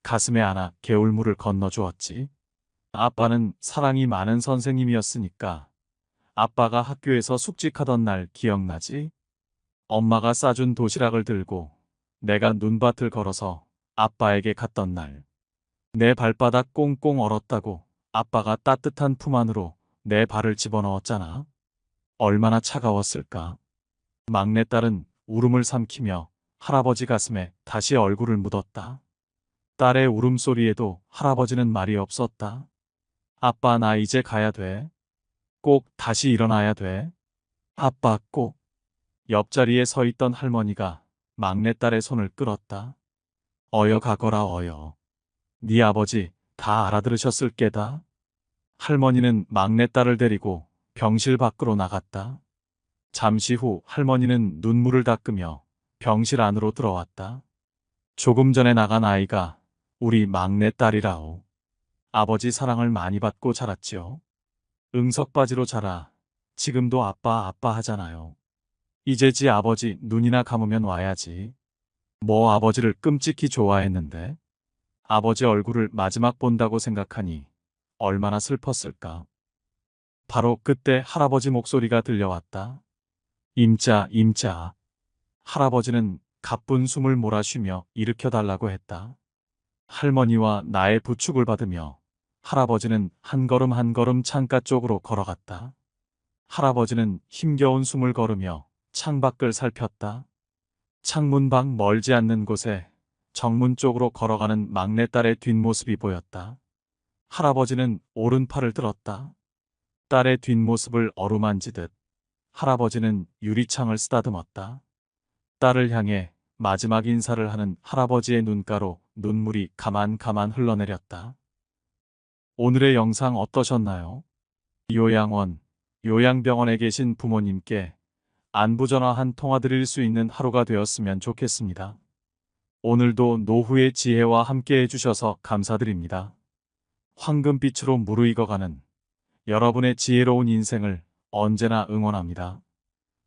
가슴에 안아 개울물을 건너주었지. 아빠는 사랑이 많은 선생님이었으니까 아빠가 학교에서 숙직하던 날 기억나지? 엄마가 싸준 도시락을 들고 내가 눈밭을 걸어서 아빠에게 갔던 날. 내 발바닥 꽁꽁 얼었다고 아빠가 따뜻한 품 안으로 내 발을 집어넣었잖아. 얼마나 차가웠을까. 막내딸은 울음을 삼키며 할아버지 가슴에 다시 얼굴을 묻었다. 딸의 울음소리에도 할아버지는 말이 없었다. 아빠 나 이제 가야 돼. 꼭 다시 일어나야 돼. 아빠 꼭. 옆자리에 서 있던 할머니가 막내딸의 손을 끌었다. 어여 가거라 어여. 네 아버지 다 알아들으셨을 게다. 할머니는 막내딸을 데리고 병실 밖으로 나갔다. 잠시 후 할머니는 눈물을 닦으며 병실 안으로 들어왔다. 조금 전에 나간 아이가 우리 막내딸이라오. 아버지 사랑을 많이 받고 자랐지요. 응석바지로 자라 지금도 아빠 아빠 하잖아요. 이제 지 아버지 눈이나 감으면 와야지. 뭐 아버지를 끔찍히 좋아했는데 아버지 얼굴을 마지막 본다고 생각하니 얼마나 슬펐을까. 바로 그때 할아버지 목소리가 들려왔다. 임자, 임자. 할아버지는 가쁜 숨을 몰아쉬며 일으켜달라고 했다. 할머니와 나의 부축을 받으며 할아버지는 한 걸음 한 걸음 창가 쪽으로 걸어갔다. 할아버지는 힘겨운 숨을 걸으며 창밖을 살폈다. 창문 밖 멀지 않는 곳에 정문 쪽으로 걸어가는 막내딸의 뒷모습이 보였다. 할아버지는 오른팔을 들었다. 딸의 뒷모습을 어루만지듯 할아버지는 유리창을 쓰다듬었다. 딸을 향해 마지막 인사를 하는 할아버지의 눈가로 눈물이 가만가만 흘러내렸다. 오늘의 영상 어떠셨나요? 요양원, 요양병원에 계신 부모님께 안부전화 한 통화 드릴 수 있는 하루가 되었으면 좋겠습니다. 오늘도 노후의 지혜와 함께 해주셔서 감사드립니다. 황금빛으로 무르익어가는 여러분의 지혜로운 인생을 언제나 응원합니다.